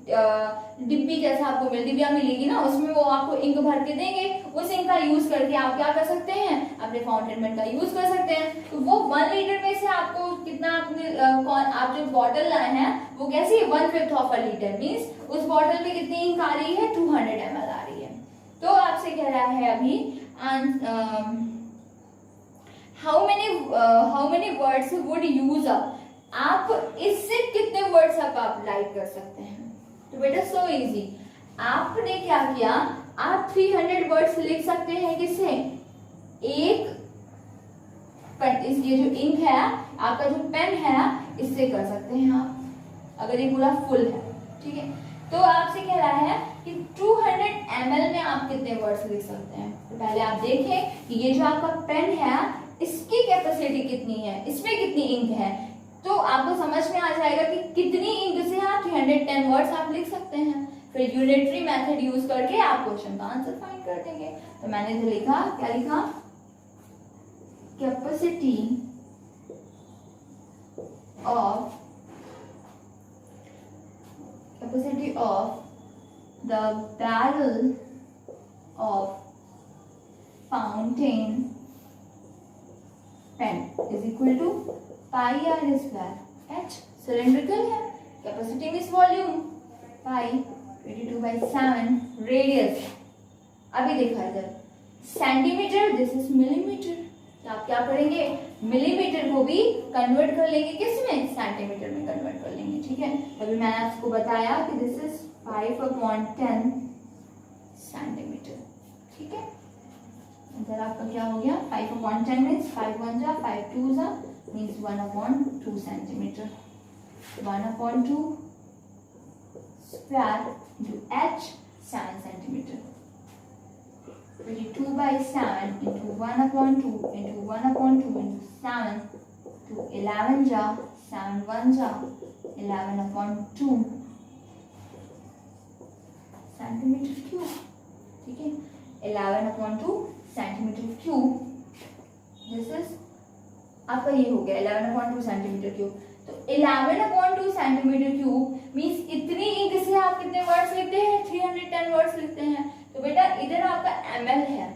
डिब्बी जैसा आपको डिब्बिया मिलेगी ना, उसमें वो आपको इंक भर के देंगे, उस इंक का यूज करके आप क्या कर सकते हैं अपने फाउंटेन पेन का यूज कर सकते हैं। तो वो 1 लीटर में से आपको कितना आप जो बॉटल लाए हैं वो कैसी 1/5 ऑफ अ लीटर मीन्स उस बॉटल में कितनी इंक आ रही है 200 ml आ रही है। तो आपसे कह रहा है अभी how many words would use आप इससे कितने वर्ड्स आप लाइक कर सकते हैं। तो बेटा सो इजी, आपने क्या किया आप 300 वर्ड्स लिख सकते हैं किससे एक ये जो इंक है आपका जो पेन है इससे कर सकते हैं आप अगर ये पूरा फुल है। ठीक है, तो आपसे कह रहा है कि 200 ml में आप कितने वर्ड्स लिख सकते हैं। तो पहले आप देखें कि ये जो आपका पेन है इसकी कैपेसिटी कितनी है, इसमें कितनी इंक है, तो आपको समझ में आ जाएगा कि कितनी इंक से आप 310 वर्ड्स आप लिख सकते हैं। फिर यूनिटरी मेथड यूज करके आप क्वेश्चन का आंसर फाइंड कर देंगे। तो मैंने जो लिखा क्या लिखा capacity of the barrel of fountain pen is equal to pi r square h. Cylindrical है, capacity means volume, pi 22/7 radius. अभी देखा इधर सेंटीमीटर, दिस इज मिलीमीटर। तो आप क्या करेंगे मिलीमीटर को भी कन्वर्ट कर लेंगे किसमें सेंटीमीटर में कन्वर्ट कर लेंगे। ठीक है, अभी मैंने आपको बताया कि दिस इज 5/10 सेंटीमीटर। ठीक है, इधर आपका क्या हो गया 5/10 मीन्स 5 1 जा 5 2 जा means 1/2 centimetre. 1/2 square into h 7 centimetre. 22/7 into 1/2 into 1/2 into 7 to 11 जा 7 1 जा 11/2 सेंटीमीटर क्यूब। ठीक है, 11/2 सेंटीमीटर क्यूब। दिस इज आपका ये हो गया 11/2 सेंटीमीटर क्यूब। तो 11/2 सेंटीमीटर क्यूब मींस इतनी इंक से आप कितने वर्ड्स लिखते हैं 310 वर्ड्स लिखते हैं। तो बेटा इधर आपका ml है।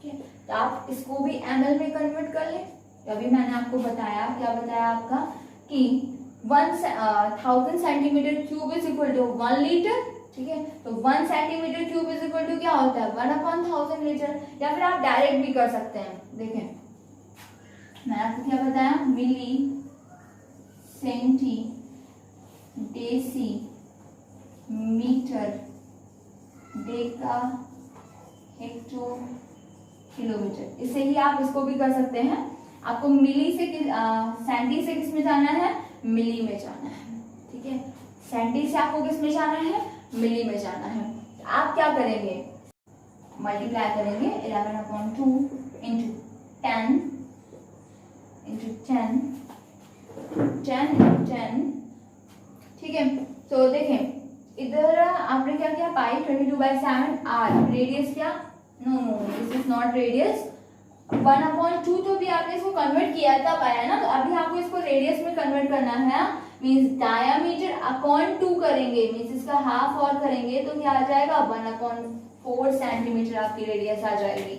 ठीक है, तो आप इसको भी ml में कन्वर्ट कर लें। तो अभी मैंने आपको बताया क्या बताया आपका कि 1000 centimetre cube is equal to 1 litre. ठीक है, तो 1 centimetre cube is equal to क्या होता है 1/1000 लीटर। या फिर आप डायरेक्ट भी कर सकते हैं। देखें मैंने आपको क्या बताया milli centi deci metre deca hecto kilometre. इससे ही आप इसको भी कर सकते हैं। आपको मिली से सेंटी से किस में जाना है मिली में जाना है। ठीक है, सेंटी से आपको किस में जाना है मिली में जाना है। तो आप क्या करेंगे मल्टीप्लाई करेंगे 11/2 इंटू 10 इंटू 10। ठीक है, तो देखें इधर आपने क्या किया पाई 22/7 आर रेडियस क्या no this is not radius 1/2 तो भी आपने इसको कन्वर्ट किया तब आया ना। तो अभी आपको इसको रेडियस में कन्वर्ट करना है मींस डायामीटर अपॉन 2 करेंगे मींस इसका हाफ और करेंगे तो क्या आ जाएगा 1/4 सेंटीमीटर आपकी रेडियस आ जाएगी।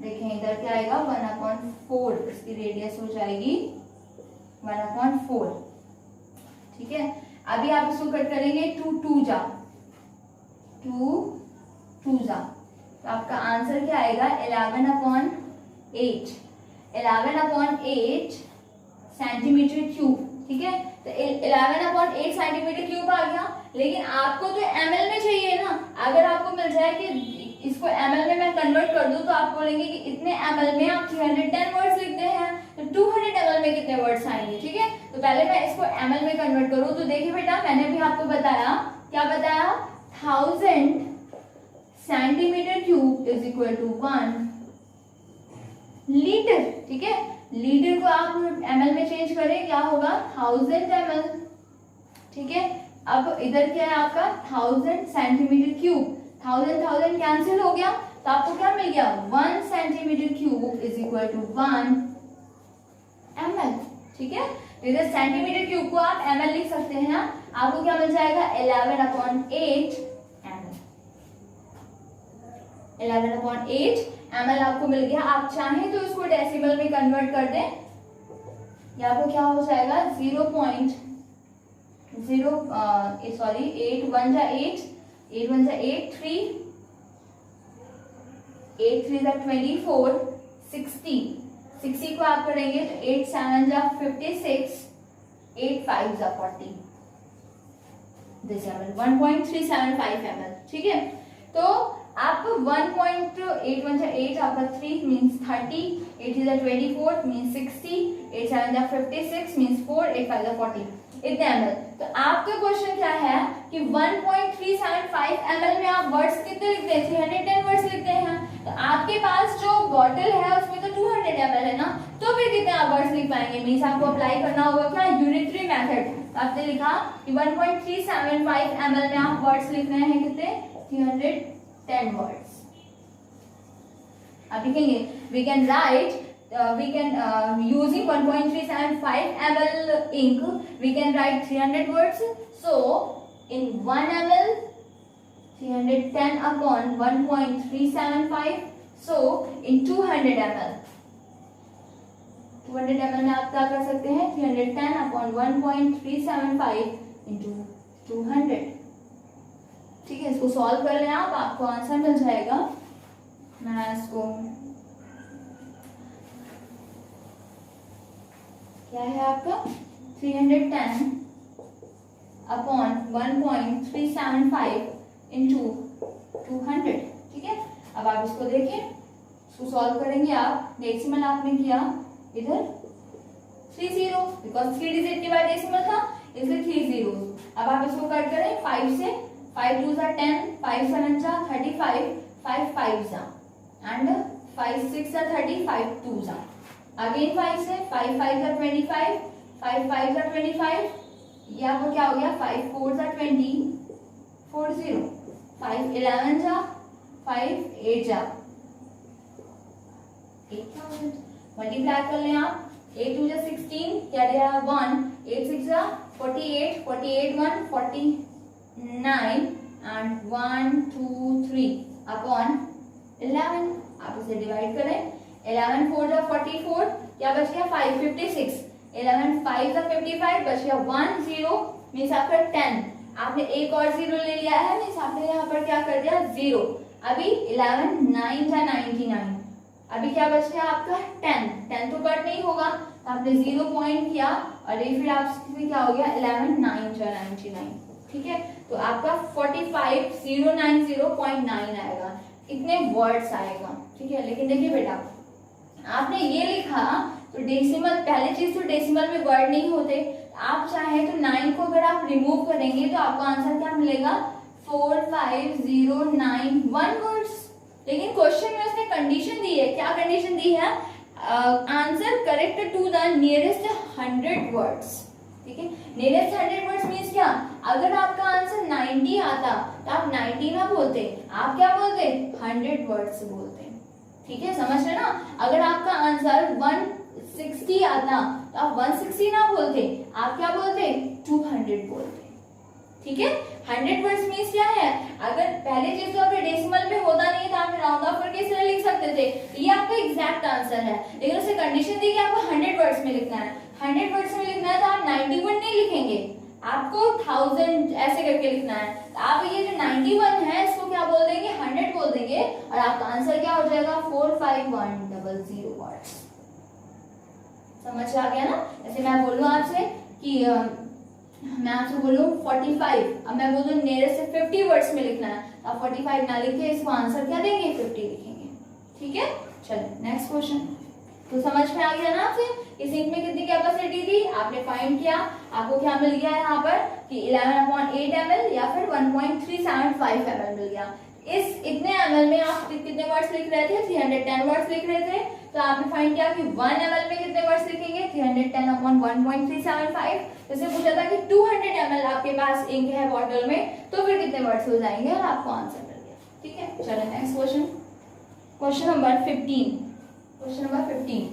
देखें इधर क्या आएगा 1/4 इसकी रेडियस हो जाएगी 1/4। ठीक है, अभी आप इसको कट करेंगे 2 2 जा तो आपका आंसर क्या आएगा 11/2 8, 11/8 सेंटीमीटर क्यूब, ठीक है। तो 11/8 सेंटीमीटर क्यूब आ गया, लेकिन आपको तो ml में चाहिए ना। अगर आपको मिल जाए कि इसको ml में मैं कन्वर्ट कर दूं तो आप बोलेंगे कि इतने ml में आप 310 वर्ड्स लिखते हैं, तो 200 ml में कितने वर्ड्स आएंगे, ठीक है। तो पहले मैं इसको ml में कन्वर्ट करूं तो देखिए बेटा, मैंने भी आपको बताया, क्या बताया, 1000 centimetre cube is equal to 1 litre, ठीक है। लीटर को आप ml में चेंज करें, क्या होगा, 1000 ml, ठीक है। अब इधर क्या है आपका 1000 सेंटीमीटर क्यूब, 1000 कैंसिल हो गया, तो आपको क्या मिल गया, 1 centimetre cube is equal to 1 ml, ठीक है। इधर सेंटीमीटर क्यूब को आप ml लिख सकते हैं, आपको क्या मिल जाएगा, 11/8 ml, 11/8 ml आपको मिल गया। आप चाहें तो इसको डेसिमल में कन्वर्ट कर दें, या आपको क्या हो जाएगा 0.0 सॉरी 8 1 जा 8, 8 1 जा 8, 3 8 3 जा 24, 60 को आप करेंगे तो 8 7 जा 56, 8 5 जा 40, दिस ml 1.375 ml, ठीक है। तो आप 1.8 1 जा 8 आपका 3 मींस 30, 8 3 जा 24 मींस 60, 8 7 जा 56 मींस 4, 8 5 जा 40, इतने ml। तो आपका क्वेश्चन क्या है कि 1.375 ml में आप वर्ड्स कितने लिखते हैं, 310 वर्ड्स लिखते हैं। तो आपके पास जो बॉटल है उसमें तो 200 ml है ना, तो फिर कितने आप वर्ड्स लिख पाएंगे, मींस आपको अप्लाई करना होगा क्या, यूनिटरी मेथड। तो आपने लिखा कि 1.375 ml में आप वर्ड्स लिख रहे हैं कितने, 310 वर्ड्स। आप लिखेंगे we can write using 1.375 ml ink we can write 300 words, so in 1 ml 310 upon 1.375, so in 200 ml 200 ml में आप क्या कर सकते हैं, 310 upon 1.375 into 200, ठीक है। इसको सॉल्व कर लें आप, आपको आंसर मिल जाएगा। मैं इसको क्या है आपका 310 अपॉन 1.375 इंटू 200, ठीक है। अब आप इसको देखिए, इसको सॉल्व करेंगे आप, डेसिमल आपने किया इधर 30, बिकॉज 3 डिजिट के बाद डेसिमल था इसलिए 3 zeros। अब आप इसको कट करें 5 से, 5 2 जा 10, 5 7 जा 35, 5 5 जा एंड 5 6 जा 30, 5 2 जा अगेन 5 से, 5 5 जा 25, 5 5 जा 25, ये आपको क्या हो गया, 5 4 जा 20, 40, 5 11 जा 5 8 जा 8000, मल्टीप्लाई कर लें आप, 8 2 जा 16, क्या दिया 1, 8 6 जा 48, 48 1 49 एंड 1 2 3 अपॉन 11। आप इसे डिवाइड करें, 11 4 जा 44, क्या बच गया 5 56, 11 5 जा 55, बच गया 1 0 मींस आपका 10। आपने एक और 0 ले लिया है, मींस आपने यहाँ पर क्या कर दिया 0। अभी 11 9 जा 99, अभी क्या बच गया आपका 10, 10 तो कट नहीं होगा, तो आपने 0 पॉइंट किया और ये फिर आपसे क्या हो गया 11 9 जा 99, ठीक है। तो आपका 45090.9 आएगा, इतने वर्ड्स आएगा, ठीक है। लेकिन देखिए बेटा, आपने ये लिखा तो डेसिमल, पहले चीज तो डेसिमल में वर्ड नहीं होते, आप चाहे तो 9 को अगर आप रिमूव करेंगे तो आपको आंसर क्या मिलेगा 45091 वर्ड्स। लेकिन क्वेश्चन में उसने कंडीशन दी है, क्या कंडीशन दी है, answer correct to the nearest 100 words, ठीक है। नियरेस्ट 100 वर्ड्स मींस क्या, अगर आपका आंसर 90 आता तो आप 90 ना बोलते, आप क्या बोलते 100 वर्ड्स बोलते, ठीक है, समझ रहे ना। अगर आपका आंसर 160 आता तो आप 160 ना बोलते, आप क्या बोलते 200 बोलते, ठीक है। 100 वर्ड्स मींस क्या है, अगर पहले चीज तो आपके डेसिमल में होता नहीं था, आप राउंड ऑफ करके इसे लिख सकते थे, ये आपका एग्जैक्ट आंसर है। लेकिन उसे कंडीशन दी कि आपको 100 वर्ड्स में लिखना है, 100 वर्ड्स में लिखना है तो आप 91 नहीं लिखेंगे, आपको 1000 ऐसे करके लिखना है। तो आप ये जो 91 है इसको क्या बोल देंगे 100 बोल देंगे और आपका आंसर क्या हो जाएगा 45100 समझ आ गया ना? जैसे मैं बोलूँ आपसे कि मैं आपसे बोलूँ 45, अब मैं बोलूँ नियरेस्ट से 50 वर्ड्स में लिखना है, आप 45 ना लिखे इसको आंसर क्या देंगे 50 लिखेंगे। ठीक है, चलिए नेक्स्ट क्वेश्चन। तो समझ में आ गया ना आपसे इस इंक में कितनी कैपेसिटी थी, आपने फाइंड किया, आपको क्या मिल गया यहाँ पर कि 11/8 ml या फिर 1.375 ml मिल गया। इस इतने ml में आप कितने वर्ड्स लिख रहे थे, 310 वर्ड्स लिख रहे थे, तो आपने फाइंड किया कि 1 ml में कितने वर्ड्स लिखेंगे, 310/1.375। जैसे पूछा था कि 200 ml आपके पास इंक है बॉटल में, तो फिर कितने वर्ड्स हो जाएंगे, और आपको आंसर मिल गया। ठीक है, चलो next question, question number 15। Question number 15,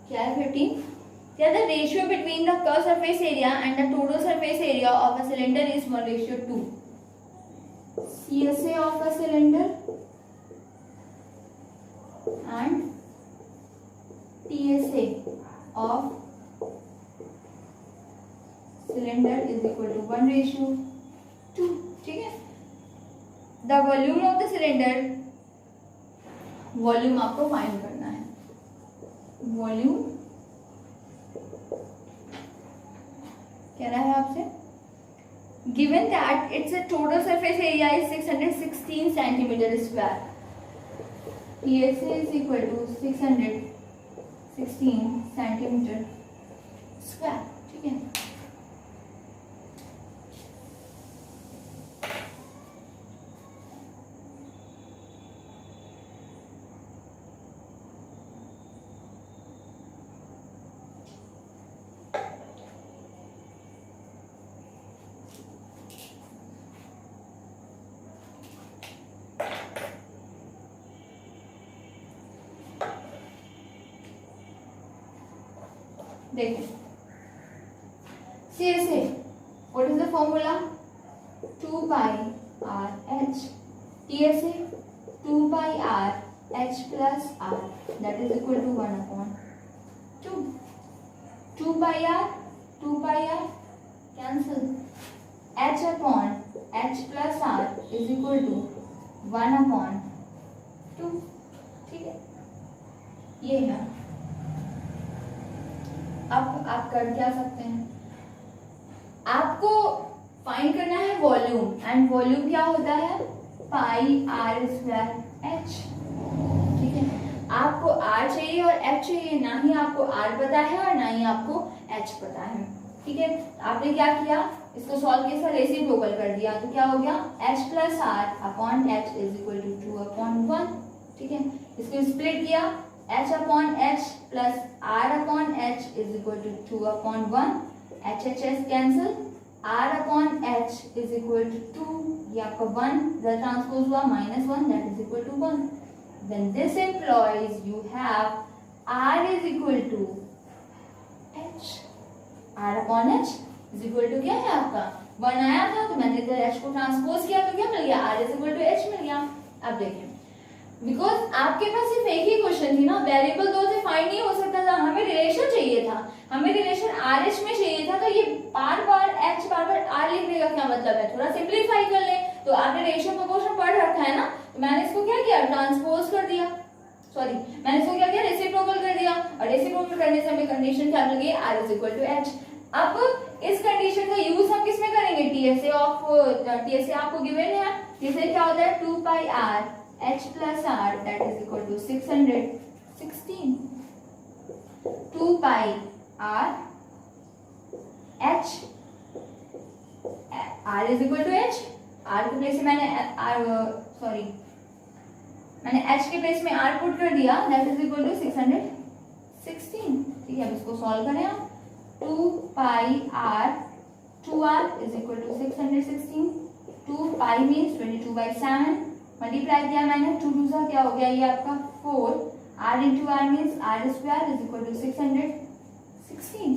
क्या है 15? क्या the ratio between the curved surface area and the total surface area of a cylinder is 1:2? CSA of a cylinder and TSA of cylinder is equal to 1:2. ठीक है, the volume of the cylinder, volume आपको find करना है, volume कह रहा है आपसे, given that its total surface area is 616 centimeter square, TSA is equal to 616 centimeter square। ठीक है, देखिए CSA, what is the formula? 2 pi r h, TSA 2 pi r h plus r, that is equal to 1/2. 2 pi r cancel, h upon h plus r is equal to 1/2। ठीक है, ये है। अब आप कर क्या सकते हैं, आपको फाइंड करना है वॉल्यूम, एंड वॉल्यूम क्या होता है, पाई आर स्क्वायर एच। ठीक है, आपको आर चाहिए और एच चाहिए, ना ही आपको आर पता है और ना ही आपको एच पता है। ठीक है, आपने क्या किया, इसको सॉल्व किया, रेसिप्रोकल कर दिया, तो क्या हो गया, h plus r upon h is equal to 2/1। ठीक है, इसको स्प्लिट किया, h upon h plus r upon h is equal to 2/1, HHS cancel, r upon h is equal to 2, ये आपका 1, the transpose हुआ -1, that is equal to 1. Then this implies you have r is equal to h, r upon h is equal to क्या है आपका 1 आया था, तो मैंने इधर h को ट्रांसपोज किया तो क्या मिल गया, r is equal to h मिल गया। अब देखिए, बिकॉज आपके पास सिर्फ एक ही क्वेश्चन थी ना, वेरिएबल दो से फाइंड नहीं हो सकता था, हमें रिलेशन चाहिए था, हमें रिलेशन आर एच में चाहिए था, तो ये बार बार एच बार बार आर लिखने का क्या मतलब है, थोड़ा सिंप्लीफाई कर ले। तो आपने रेशियो प्रोपोर्शन पढ़ रखा है ना, तो मैंने इसको क्या किया, ट्रांसपोज कर दिया, सॉरी मैंने इसको क्या किया, रेसिप्रोकल कर दिया, और रेसिप्रोकल करने से हमें कंडीशन क्या मिल गई, r is equal to h. अब इस कंडीशन का यूज हम किसमें करेंगे, टीएसए आपको गिवन है, टीएसए क्या होता है, 2 pi are h plus r, that is equal to 616, 2 pi r h, r is equal to h, r के प्लेस में मैंने मैंने h के प्लेस में r पुट कर दिया, that is equal to 616। ठीक है, अब इसको सॉल्व करें आप, 2 pi r 2r is equal to 616, 2 pi means 22/7, multiply किया मैंने, 2 2 सा क्या हो गया, ये आपका 4, r into r means r square is equal to 616।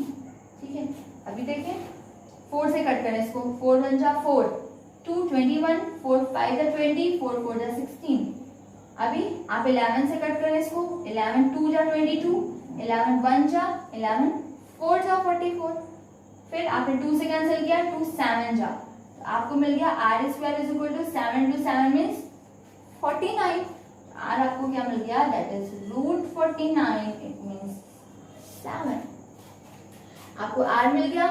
ठीक है, अभी देखिए 4 से कट करें इसको, 4 1 जा 4, 2 21, 4 5 जा 20, 4 4 जा 16। अभी आप 11 से कट करें इसको, 11 2 जा 22, 11 1 जा 11, 4 जा 44। फिर आपने 2 से कैंसिल किया, 2 7 जा, तो आपको मिल गया r square is equal to 7 into 7 means 49। R आपको क्या मिल गया, that is root 49, it means 7। आपको आर मिल गया,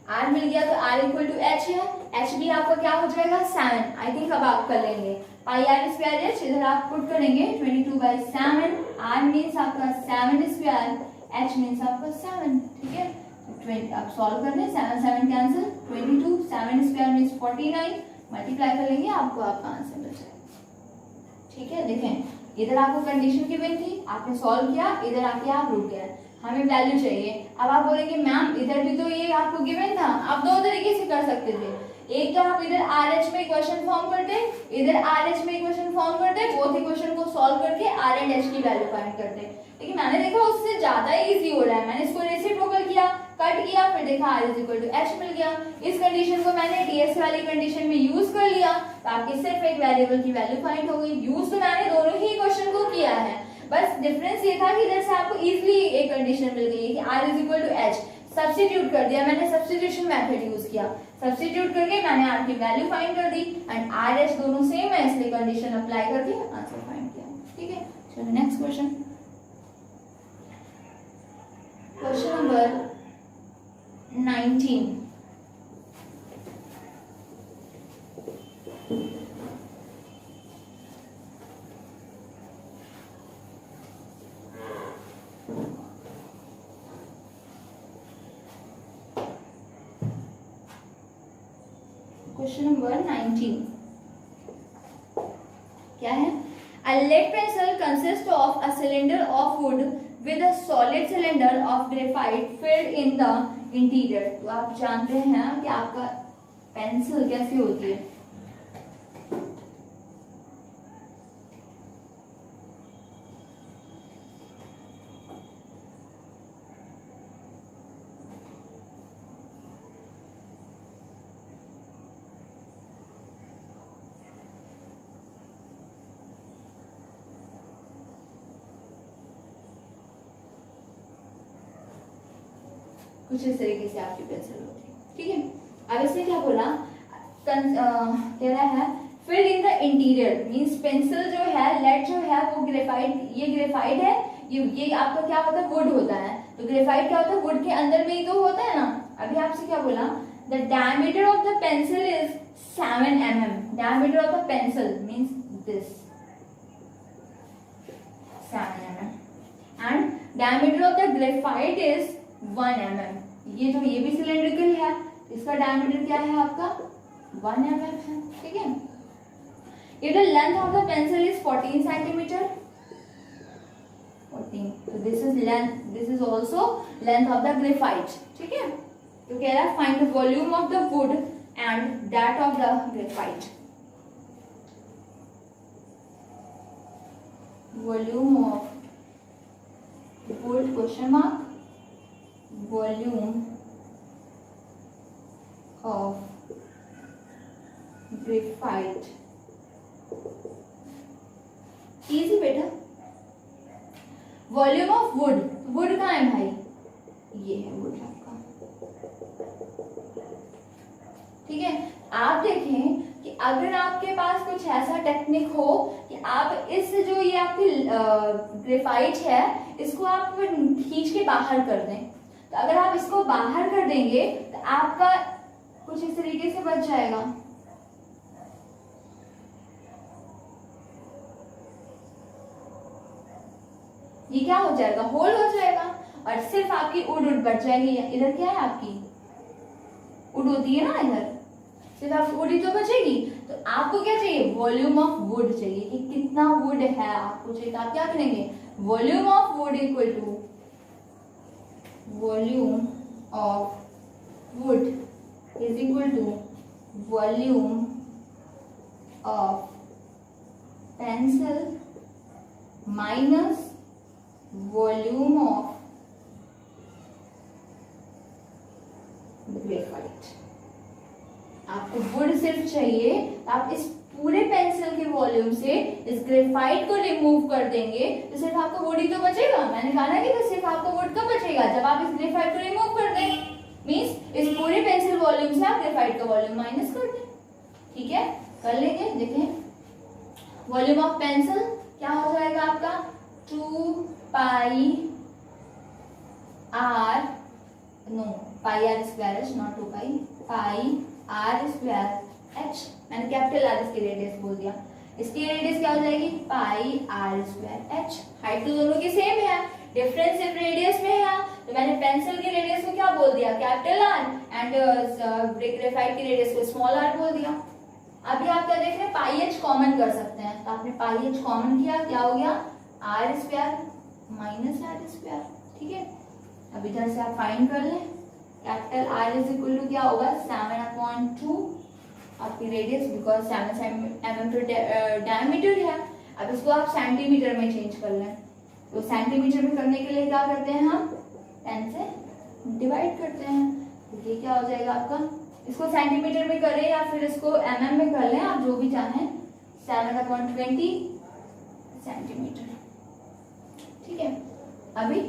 आर मिल गया तो आर इक्वल टू एच है, एच भी आपका क्या हो जाएगा 7। आई थिंक अब आप कर लेंगे पाई आर स्क्वायर एच, इधर आप पुट करेंगे 22/7, आर मीन्स आपका 7 स्क्वायर, एच मीन्स आपका 7। ठीक है, आप सॉल्व कर लें, 7 7 कैंसिल, 22, 7 स्क्वायर मीन्स 49, मल्टीप्लाई करेंगे आपको आपका आंसर मिल जाएगा। ठीक है, देखें इधर आपको कंडीशन गिवन थी, आपने सॉल्व किया, इधर आके आप रुक गए, हमें वैल्यू चाहिए। अब आप बोलेंगे मैम इधर भी तो ये आपको गिवन था, आप दो तरीके से कर सकते थे, एक तो आप इधर आर एच में इक्वेशन फॉर्म करते, इधर आर एच में इक्वेशन फॉर्म करते, बोथ इक्वेशन को सॉल्व करके आर एंड एच की वैल्यू फाइंड करते। लेकिन मैंने देखा उससे ज्यादा इजी हो रहा है, मैंने इसको रेसिप्रोकल किया, कट किया, फिर देखा r is equal to h मिल गया। इस कंडीशन को मैंने डीएस वाली कंडीशन में यूज कर लिया, तो आपकी सिर्फ एक वेरिएबल की वैल्यू फाइंड हो गई। यूज तो मैंने दोनों ही इक्वेशन को किया है, बस डिफरेंस ये था कि इधर से आपको इजीली एक कंडीशन मिल गई है कि r is equal to h, substitute कर दिया मैंने, सब्स्टिट्यूशन मेथड यूज किया, सब्स्टिट्यूट करके मैंने r की वैल्यू फाइंड कर दी, एंड r h दोनों सेम है इसलिए कंडीशन अप्लाई कर दी, आंसर फाइंड किया। ठीक है, चलो next question, question number 19। Question number 19 क्या है, a lead pencil consists of a cylinder of wood with a solid cylinder of graphite filled in the interior। तो आप जानते हैं कि आपका पेंसिल कैसी होती है, कुछ इस तरीके से आपकी पेंसिल होती है। ठीक है, अब इसने क्या बोला, कह रहा है filled in the interior means pencil जो है, लेड जो है वो ग्रेफाइट, ये ग्रेफाइट है, ये आपका क्या होता है वुड होता है, तो ग्रेफाइट क्या होता है वुड के अंदर में ही तो होता है ना। अभी आपसे क्या बोला, the diameter of the pencil is 7 mm, diameter of the pencil means this 7 mm, and diameter of the graphite is 1 mm। ये भी सिलेंड्रिकल है, इसका डायमीटर क्या है आपका 1 mm है। ठीक है, if the length of the pencil is 14 centimeter, 14, so this is length, this is also length of the graphite। ठीक है, तो कह रहा है find the volume of the wood and that of the graphite। volume of wood question mark, volume of graphite। Easy बेटा, volume of would, would कहाँ है भाई, ये है वुड आपका। ठीक है, आप देखें कि अगर आपके पास कुछ ऐसा टेक्निक हो कि आप इस जो ये आपकी ग्रेफाइट है इसको आप खींच के बाहर कर दें, तो अगर आप इसको बाहर कर देंगे तो आपका कुछ इस तरीके से बच जाएगा। ये क्या हो जाएगा, होल हो जाएगा, और सिर्फ आपकी उड बच जाएगी। इधर क्या है आपकी उड होती है ना, इधर सिर्फ आपकी उड ही तो बचेगी। तो आपको क्या चाहिए, वॉल्यूम ऑफ वुड चाहिए कि कितना वुड है आपको चाहिए। तो आप क्या करेंगे, volume of wood equal to volume of wood is equal to volume of pencil minus volume of graphite. चाहिए, आप इस पूरे पेंसिल के वॉल्यूम से इस ग्रेफाइट को रिमूव कर देंगे तो सिर्फ आपका वुड ही तो बचेगा। मैंने कहा ना कि तो सिर्फ आपका वुड कब बचेगा, जब आप इस ग्रेफाइट को रिमूव कर देंगे। मींस इस पूरे पेंसिल वॉल्यूम से आप ग्रेफाइट का वॉल्यूम माइनस कर दें। ठीक है, कर लेंगे। देखें वॉल्यूम ऑफ पेंसिल क्या हो जाएगा आपका 2 pi r, no pi r square h, not 2 pi r square h. मैंने कैपिटल आर इसकी रेडियस बोल दिया। इसकी रेडियस क्या हो जाएगी pi r square h. Height तो दोनों की सेम है, डिफरेंस सिर्फ रेडियस में है। तो मैंने पेंसिल की रेडियस को क्या बोल दिया कैपिटल आर एंड ग्रेफाइट की रेडियस को स्मॉल आर बोल दिया। अभी आप क्या देख रहे हैं पाई एच कॉमन कर सकते हैं, तो आपने पाई एच कॉमन किया, क्या हो गया r square minus r square. ठीक है, अब इधर से आप फाइंड कर लें capital r is equal to क्या होगा 7/2 आपकी रेडियस, बिकॉज 7 mm तो डायमीटर है। अब इसको आप सेंटीमीटर में चेंज कर लें, तो सेंटीमीटर में करने के लिए क्या करते हैं हम 10 से डिवाइड करते हैं। तो ये क्या हो जाएगा आपका, इसको सेंटीमीटर में करें या फिर इसको mm में कर लें, आप जो भी चाहें, 7/20 सेंटीमीटर। ठीक है, अभी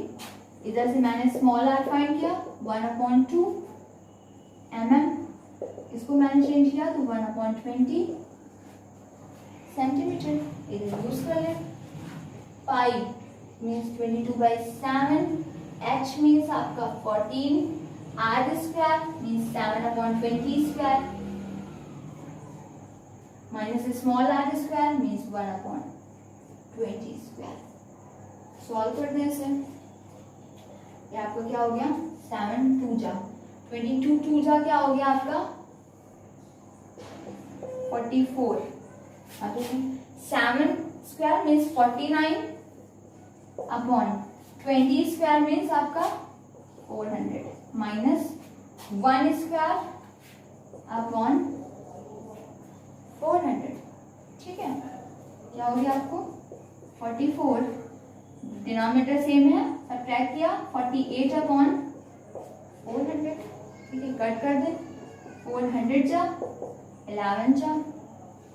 इधर से मैंने स्मॉल आर फाइंड किया 1/2 mm, इसको मैंने चेंज किया तो 1/20 सेंटीमीटर। इधर यूज कर लें पाई मीन्स 22/7, h मीन्स आपका 14, r square means 7/20 square minus small r square means 1/20 square. Solve कर दें इसे, ये आपका क्या हो गया 7 2 जा 22 2 जा क्या हो गया आपका 44। अब 7 square means 49 upon 20 square means आपका 400 माइनस 1 स्क्वायर अपॉन 400। ठीक है, क्या हो गया आपको 44, डिनोमिनेटर सेम है, सब्ट्रैक्ट किया 48 अपॉन 400। ठीक है, कट कर दे 400 जा 11 जा,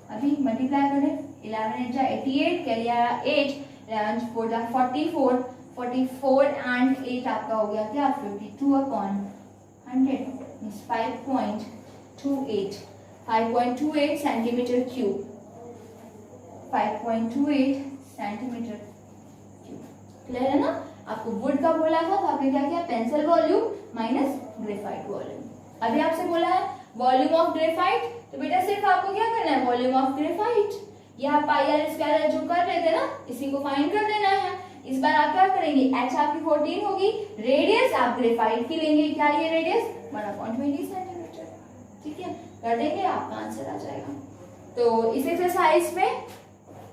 अभी मल्टीप्लाई करें 11 जा 88, कैरी आया 8, 11 4 जा 44, 44 एंड 8 आपका हो गया क्या 52 upon 100 means 5.28 centimetre cube, 5.28 centimetre cube. Clear है ना। आपको वुड का बोला था तो आपने क्या किया pencil volume minus graphite volume. अभी आपसे बोला है वॉल्यूम ऑफ ग्रेफाइट, तो बेटा सिर्फ आपको क्या करना है वॉल्यूम ऑफ ग्रेफाइट, यह पाई आर स्क्वायर जो कर रहे थे ना इसी को फाइंड कर देना है। इस बार आप क्या करेंगे एच आपकी 14 होगी, रेडियस आप ग्रेफाइट की लेंगे, क्या ये रेडियस 1/20 सेंटीमीटर। ठीक है, कर देंगे आपका आंसर आ जाएगा। तो इस एक्सरसाइज में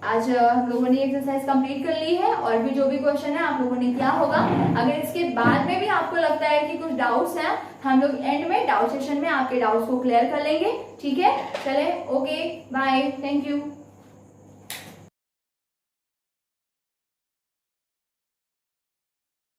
आज हम लोगों ने एक्सरसाइज कंप्लीट कर ली है, और भी जो भी क्वेश्चन है आप लोगों ने किया होगा। अगर इसके बाद में भी आपको लगता है कि कुछ डाउट्स हैं, हम लोग एंड में डाउट सेशन में आपके डाउट्स को क्लियर कर लेंगे। ठीक है, चले ओके बाय, थैंक यू।